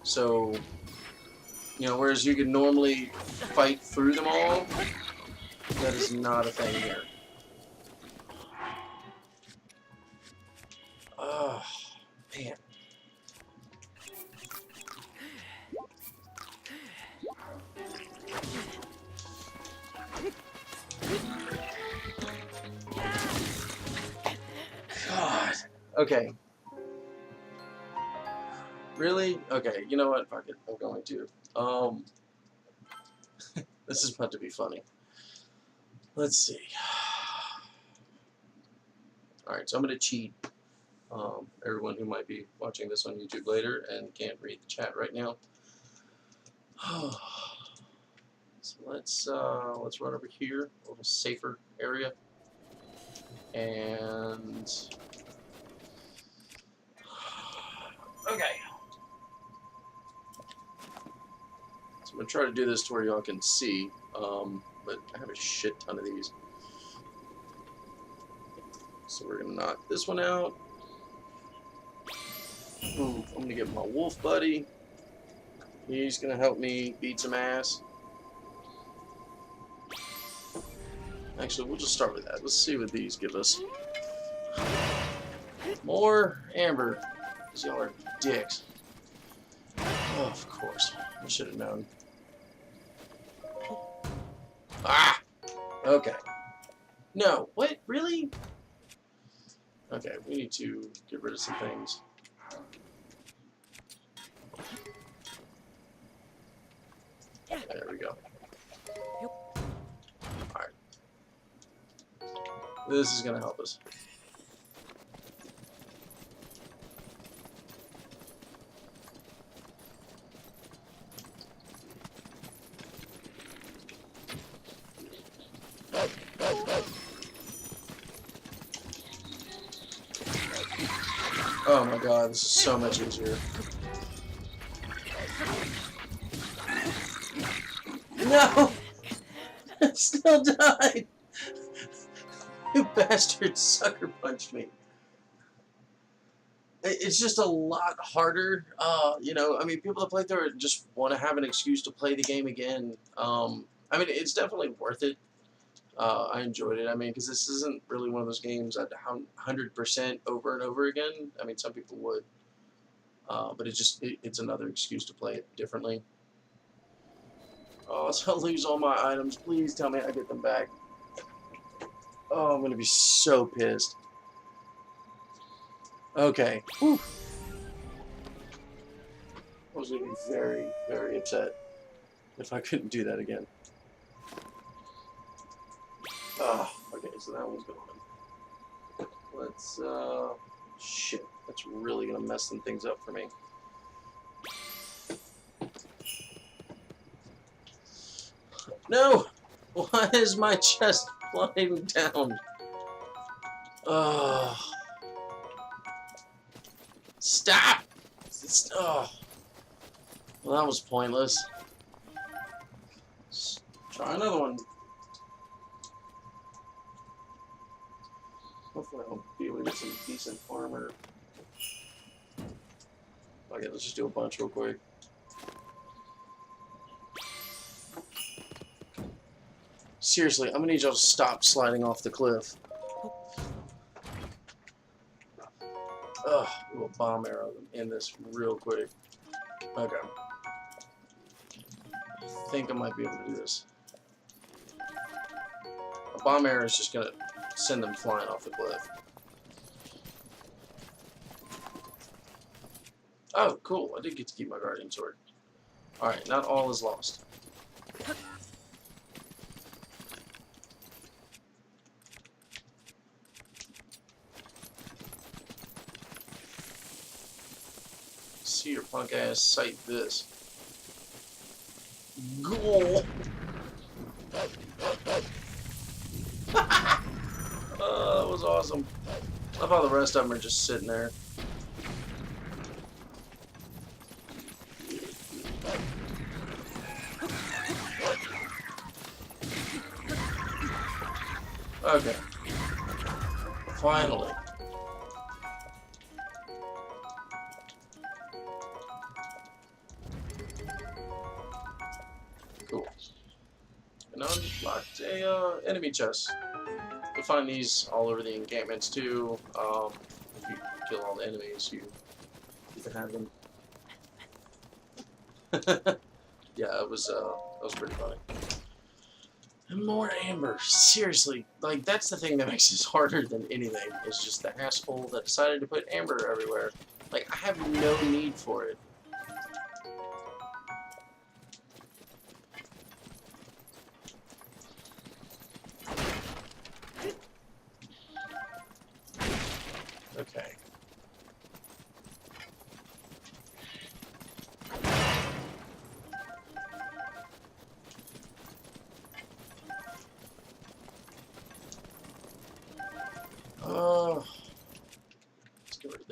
So, you know, whereas you can normally fight through them all, that is not a thing here. Oh, man. God. Okay. Really? Okay, you know what? Fuck it. I'm going to. This is about to be funny. Let's see. Alright, so I'm going to cheat everyone who might be watching this on YouTube later and can't read the chat right now. So let's run over here, a little safer area, and okay. So I'm gonna try to do this to where y'all can see, but I have a shit ton of these. So we're gonna knock this one out. Ooh, I'm gonna get my wolf buddy. He's gonna help me beat some ass. Actually, we'll just start with that. Let's see what these give us. More amber. Because y'all are dicks. Oh, of course. I should have known. Ah! Okay. No. What? Really? Okay, we need to get rid of some things. There we go. Alright. This is going to help us. Oh my god, this is so much easier. No! I still died! You bastard sucker punched me. It's just a lot harder. You know, I mean, people that play through it just want to have an excuse to play the game again. I mean, it's definitely worth it. I enjoyed it. I mean, because this isn't really one of those games I'd 100% over and over again. I mean, some people would. But it's another excuse to play it differently. Oh, so I lose all my items. Please tell me I get them back. Oh, I'm going to be so pissed. Okay. Whew. I was going to be very, very upset if I couldn't do that again. Oh, okay, so that one's gone. Let's, shit. That's really going to mess some things up for me. No! Why is my chest flying down? Oh. Stop! Oh. Well, that was pointless. Let's try another one. Hopefully I'll be able to get some decent armor. Okay, let's just do a bunch real quick. Seriously, I'm gonna need y'all to stop sliding off the cliff. Ugh, we'll bomb arrow them in this real quick. Okay. I think I might be able to do this. A bomb arrow is just gonna send them flying off the cliff. Oh, cool. I did get to keep my guardian sword. Alright, not all is lost. See your punk ass sight this. Goal! Oh, that was awesome. I love how the rest of them are just sitting there. Okay. Finally. Cool. And now I unlocked a enemy chest. You'll find these all over the encampments too. If you kill all the enemies, you can have them. Yeah, it was pretty funny. And more amber. Seriously, like that's the thing that makes this harder than anything. It's just the asshole that decided to put amber everywhere. Like I have no need for it.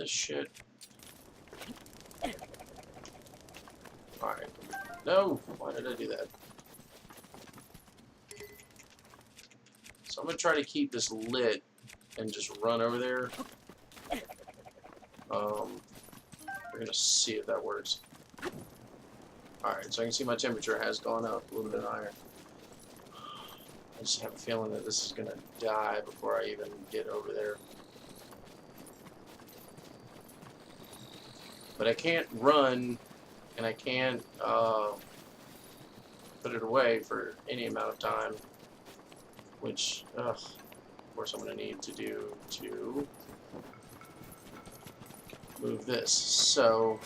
this shit. Alright. No! Why did I do that? So I'm gonna try to keep this lit and just run over there. We're gonna see if that works. Alright, so I can see my temperature has gone up a little bit higher. I just have a feeling that this is gonna die before I even get over there. But I can't run, and I can't put it away for any amount of time, which, of course, I'm going to need to do to move this. So,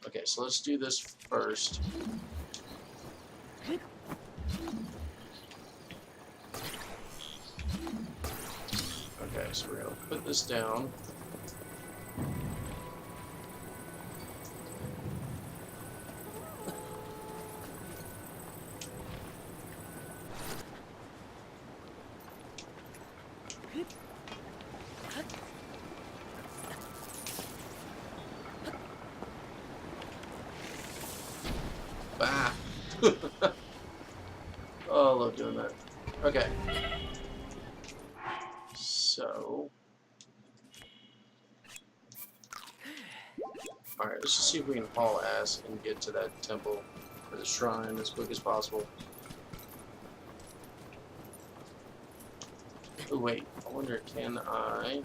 okay, so let's do this first. Okay, so we're going to put this down. Ah! Oh, I love doing that. Okay. So... Alright, let's just see if we can haul ass and get to that temple, or the shrine, as quick as possible. Oh, wait. I wonder, can I...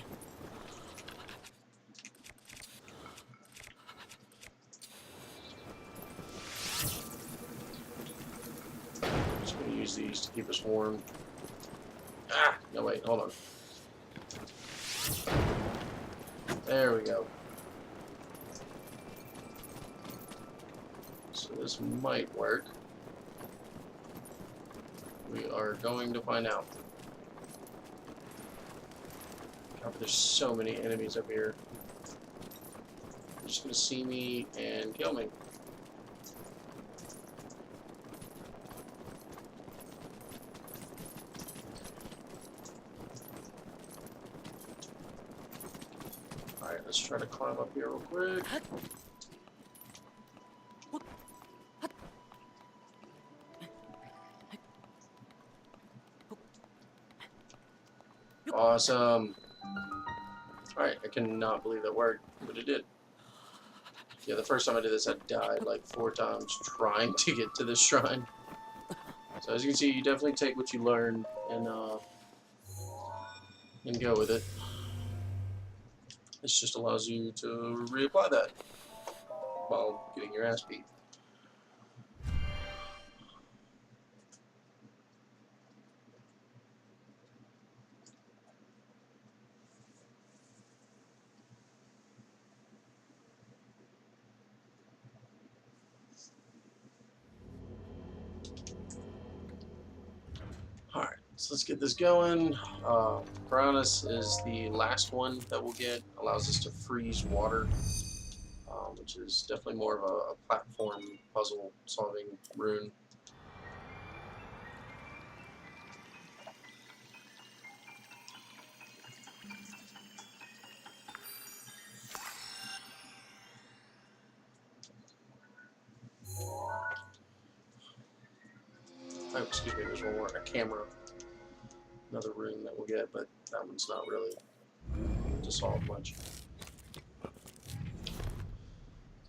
Just gonna use these to keep us warm. Ah! No, wait, hold on. There we go. So this might work. We are going to find out. God, but there's so many enemies up here. They're just gonna see me and kill me. Alright, let's try to climb up here real quick. Awesome. Alright, I cannot believe that worked, but it did. Yeah, the first time I did this, I died like 4 times trying to get to this shrine. So as you can see, you definitely take what you learn and go with it. This just allows you to reapply that while getting your ass beat. Alright, so let's get this going. Piranhas is the last one that we'll get. Allows us to freeze water, which is definitely more of a platform puzzle solving rune. Oh, excuse me, there's one more, a camera. Another rune that we'll get, but that one's not really to solve much.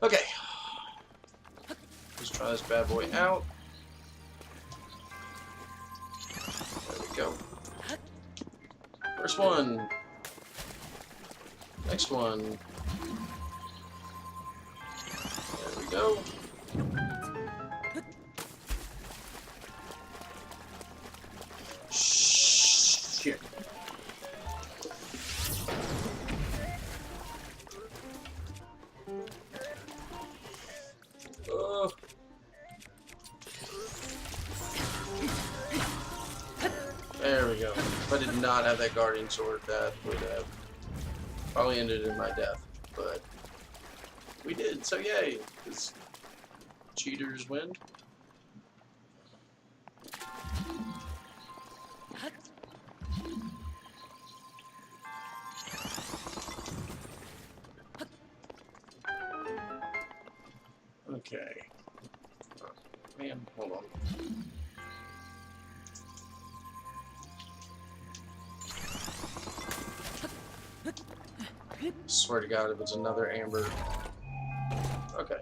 Okay. Let's try this bad boy out. There we go. First one. Next one. There we go. Shit. There we go. If I did not have that guardian sword, that would have probably ended in my death. But we did, so yay! Because cheaters win. Okay. Oh, man, hold on. Swear to God, if it's another amber. Okay.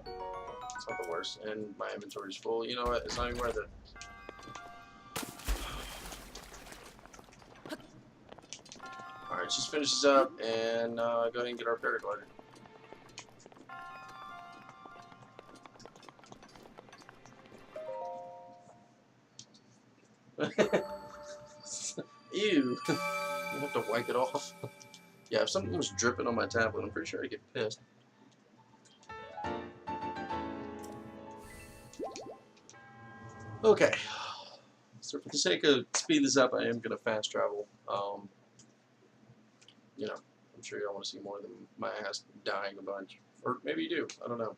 It's not the worst. And my inventory's full. You know what? It's not even worth it. Alright, just finish this up and go ahead and get our paraglider. Ew. I have to wipe it off. Yeah, if something was dripping on my tablet, I'm pretty sure I'd get pissed. Okay. So for the sake of speed this up, I am going to fast travel. You know, I'm sure y'all want to see more than my ass dying a bunch. Or maybe you do. I don't know.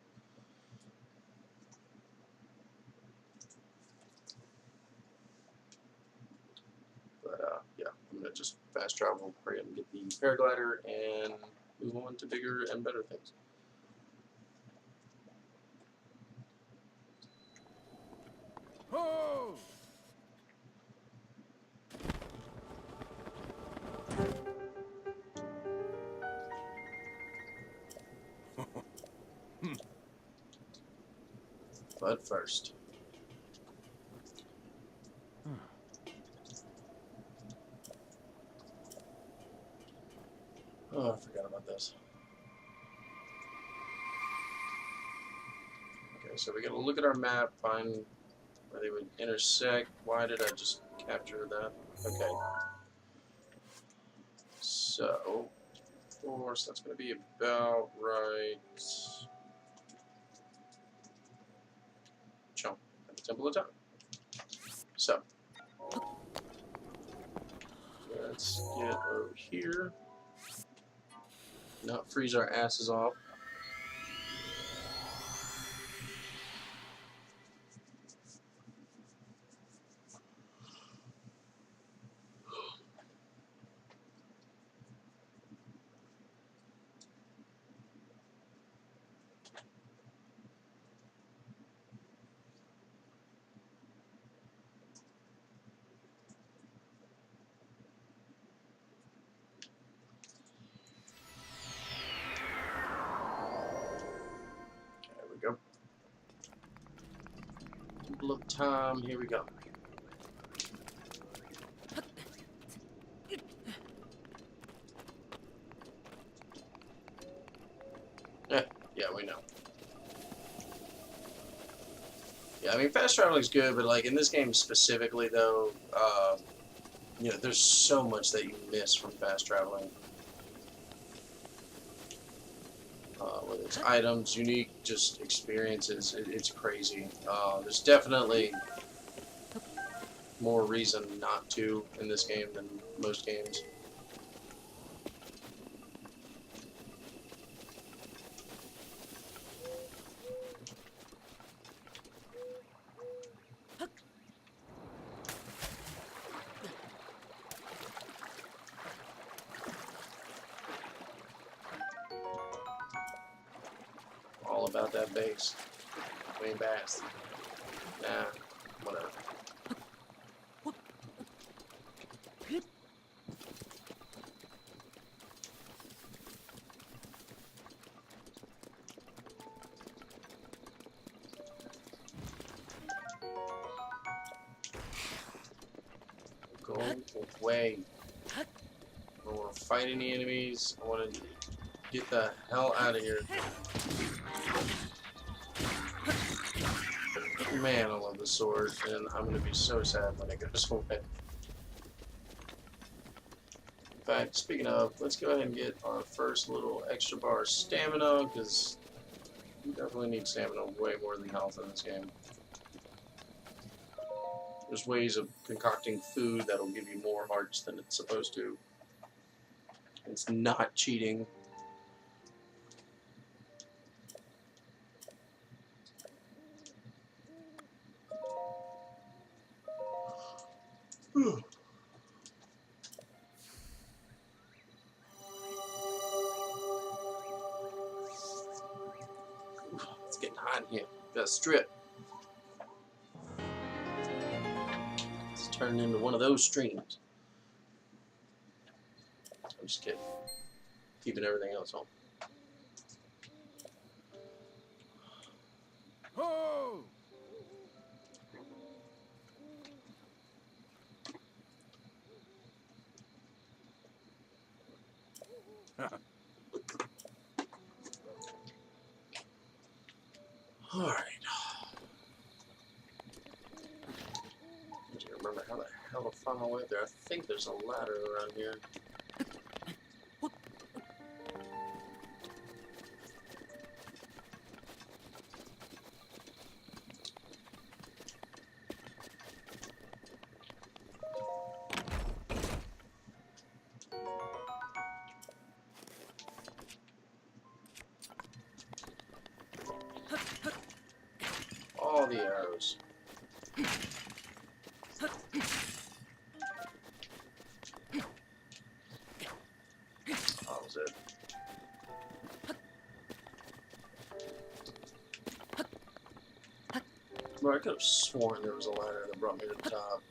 But, yeah, I'm going to just fast travel, hurry up and get the paraglider, and move on to bigger and better things. Oh! But first. Oh, I forgot about this. Okay, so we gotta look at our map, find where they would intersect. Why did I just capture that? Okay. So, of course, that's gonna be about right. Jump at the Temple of Time. So, let's get over here. Not freeze our asses off. There we go. Temple of Time, here we go. Yeah, we know. Yeah, I mean, fast traveling is good, but like in this game specifically, though, you know, there's so much that you miss from fast traveling. Whether it's items, unique, just experiences, it's crazy. There's definitely more reason not to in this game than most games. All about that base. Way bass. Nah, whatever. Go away. I don't want to fight any enemies. I want to get the hell out of here. Man, I love the sword, and I'm going to be so sad when it goes away. In fact, speaking of, let's go ahead and get our first little extra bar of stamina, because you definitely need stamina way more than health in this game. There's ways of concocting food that'll give you more hearts than it's supposed to. It's not cheating. It's getting hot in here. Got a strip. It's turning into one of those streams. I'm just kidding. Keeping everything else on. Oh! Alright. I can't remember how the hell to find my way up there. I think there's a ladder around here. All the arrows. That was it. Bro, I could have sworn there was a ladder that brought me to the top.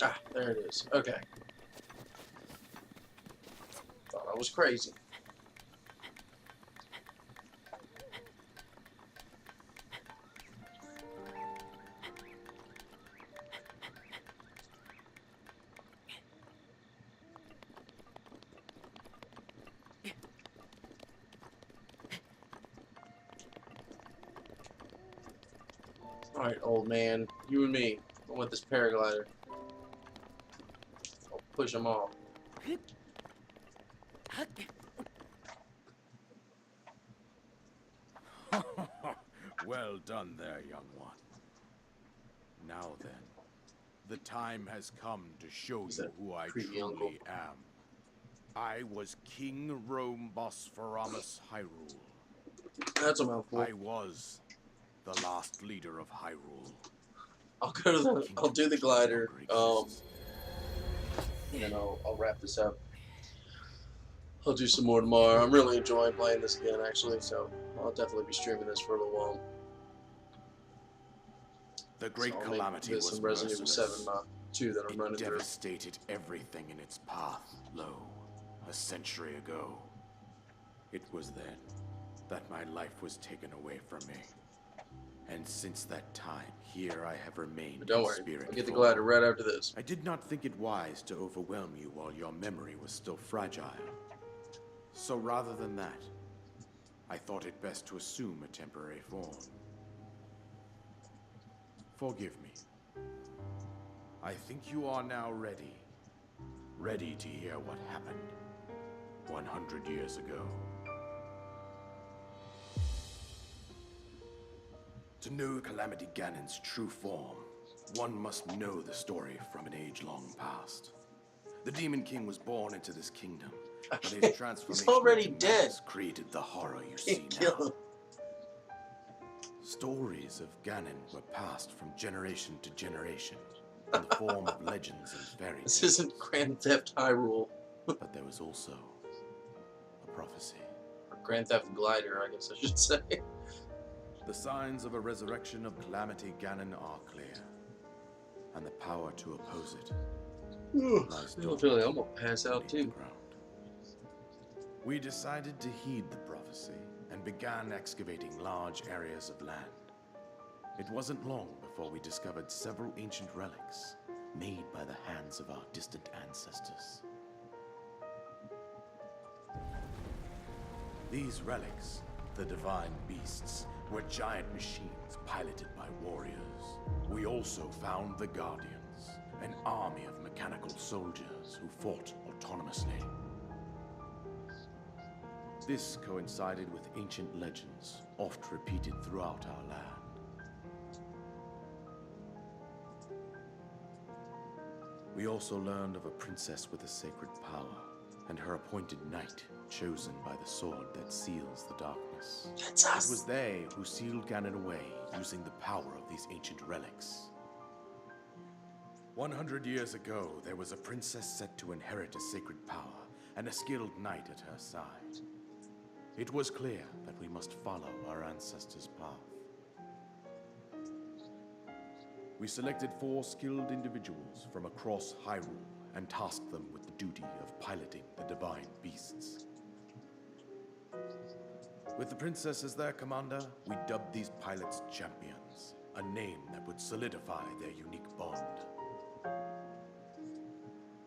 Ah, there it is. Okay. Thought I was crazy. Alright, old man. You and me. I want this paraglider. I'll push them off. Well done there, young one. Now then, the time has come to show you who I truly am. I was King Rome Bosphorus Hyrule. That's a mouthful. I was the last leader of Hyrule. I'll go to the. I'll do the glider. And then I'll wrap this up. I'll do some more tomorrow. I'm really enjoying playing this again, actually. So I'll definitely be streaming this for a little while. The great So calamity this was some Resident Evil 7 merciless. 2 that I'm running It through. devastated everything in its path, lo, a century ago. It was then that my life was taken away from me. And since that time, here I have remained But don't in worry, spirit I'll get the form. glider right after this. I did not think it wise to overwhelm you while your memory was still fragile. So rather than that, I thought it best to assume a temporary form. Forgive me. I think you are now ready. Ready to hear what happened 100 years ago. To know Calamity Ganon's true form, one must know the story from an age-long past. The Demon King was born into this kingdom, but his transformation already into dead. madness created the horror you see Can't kill now. him. Stories of Ganon were passed from generation to generation in the form of legends and fairy This tales. isn't Grand Theft Hyrule. But there was also a prophecy. Or Grand Theft Glider, I guess I should say. The signs of a resurrection of Calamity Ganon are clear, and the power to oppose it lies I feel like I'm gonna pass out beneath the too. ground. We decided to heed the prophecy and began excavating large areas of land. It wasn't long before we discovered several ancient relics made by the hands of our distant ancestors. These relics, the divine beasts, were giant machines piloted by warriors. We also found the Guardians, an army of mechanical soldiers who fought autonomously. This coincided with ancient legends, oft repeated throughout our land. We also learned of a princess with a sacred power, and her appointed knight, chosen by the sword that seals the darkness. That's It us. was they who sealed Ganon away using the power of these ancient relics. 100 years ago, there was a princess set to inherit a sacred power and a skilled knight at her side. It was clear that we must follow our ancestors' path. We selected 4 skilled individuals from across Hyrule and tasked them with the duty of piloting the divine beasts. With the princess as their commander, we dubbed these pilots champions, a name that would solidify their unique bond.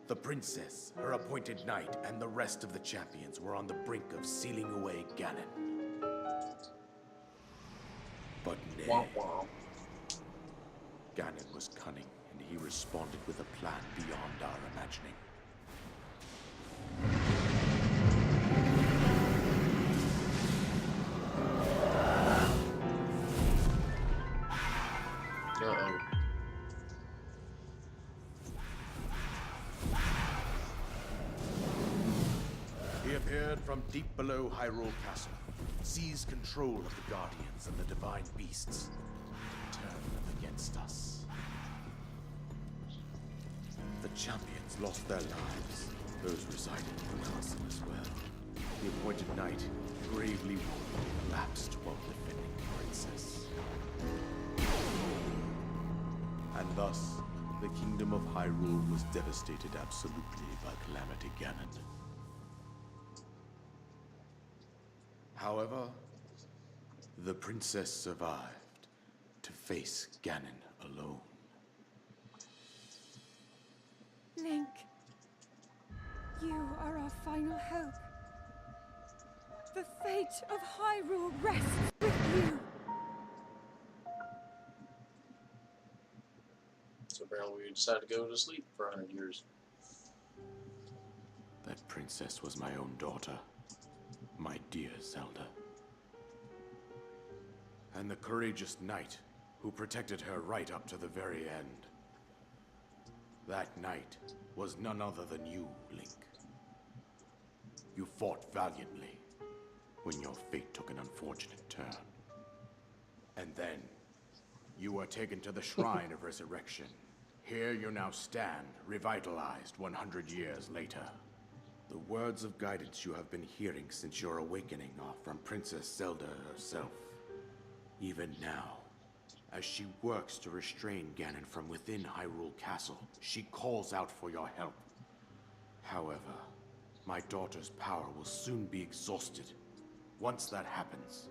The princess, her appointed knight, and the rest of the champions were on the brink of sealing away Ganon. But nay. Womp womp. Ganon was cunning, and he responded with a plan beyond our imagining. Uh-oh. He appeared from deep below Hyrule Castle, seized control of the Guardians and the Divine Beasts, and turned them against us. The champions lost their lives, those residing in the castle as well. The appointed knight, gravely wounded, collapsed while defending the princess. And thus, the kingdom of Hyrule was devastated absolutely by Calamity Ganon. However, the princess survived to face Ganon alone. Link, you are our final hope. The fate of Hyrule rests with you. So apparently we decided to go to sleep for 100 years. That princess was my own daughter, my dear Zelda. And the courageous knight who protected her right up to the very end. That knight was none other than you, Link. You fought valiantly when your fate took an unfortunate turn. And then, you were taken to the Shrine of Resurrection. Here you now stand, revitalized 100 years later. The words of guidance you have been hearing since your awakening are from Princess Zelda herself. Even now, as she works to restrain Ganon from within Hyrule Castle, she calls out for your help. However, my daughter's power will soon be exhausted. Once that happens,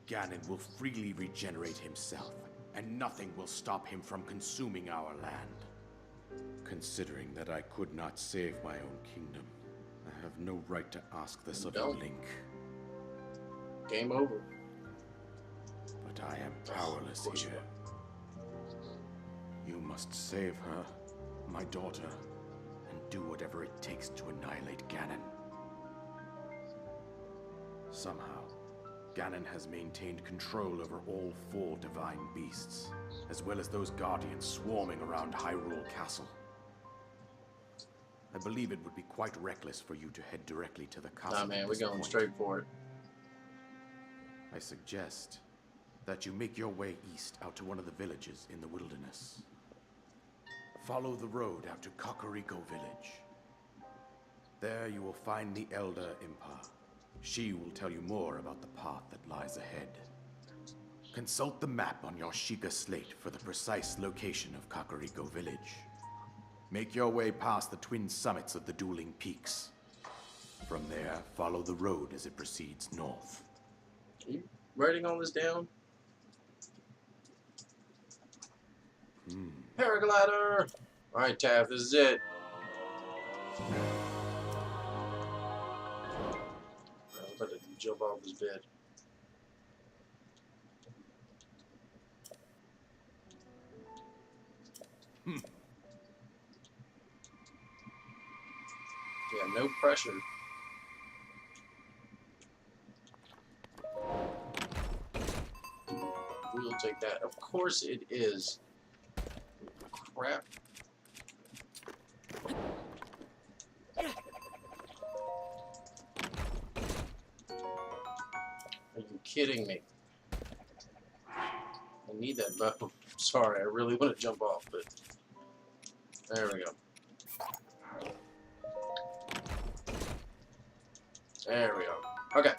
Ganon will freely regenerate himself, and nothing will stop him from consuming our land. Considering that I could not save my own kingdom, I have no right to ask this of you, Link. Game over. But I am powerless here. You must save her, my daughter, and do whatever it takes to annihilate Ganon. Somehow, Ganon has maintained control over all 4 divine beasts, as well as those guardians swarming around Hyrule Castle. I believe it would be quite reckless for you to head directly to the castle. Nah, man, we're going straight for it. I suggest that you make your way east out to one of the villages in the wilderness. Follow the road out to Kakariko Village. There you will find the Elder Impa. She will tell you more about the path that lies ahead. Consult the map on your Sheikah slate for the precise location of Kakariko Village. Make your way past the twin summits of the dueling peaks. From there, follow the road as it proceeds north. Are you writing all this down? Paraglider! Alright, Taff, this is it. I'm about to jump off this bed. Yeah, no pressure. We'll take that. Of course it is. Crap. Are you kidding me? I need that bow. Sorry, I really want to jump off, but There we go. There we go. Okay.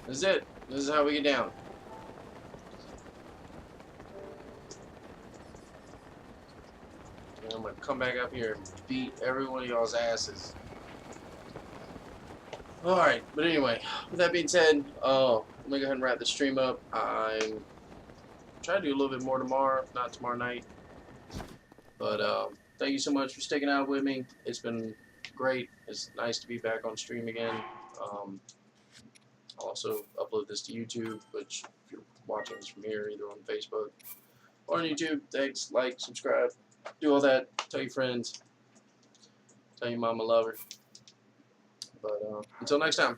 This is it. This is how we get down. And I'm gonna come back up here and beat every one of y'all's asses. Alright, but anyway, with that being said, let me go ahead and wrap the stream up. I'm trying to do a little bit more tomorrow, if not tomorrow night. But thank you so much for sticking out with me. It's been great. It's nice to be back on stream again. I'll also upload this to YouTube, which if you're watching this from here, either on Facebook or on YouTube, thanks, like, subscribe, do all that. Tell your friends. Tell your mama love her. But until next time.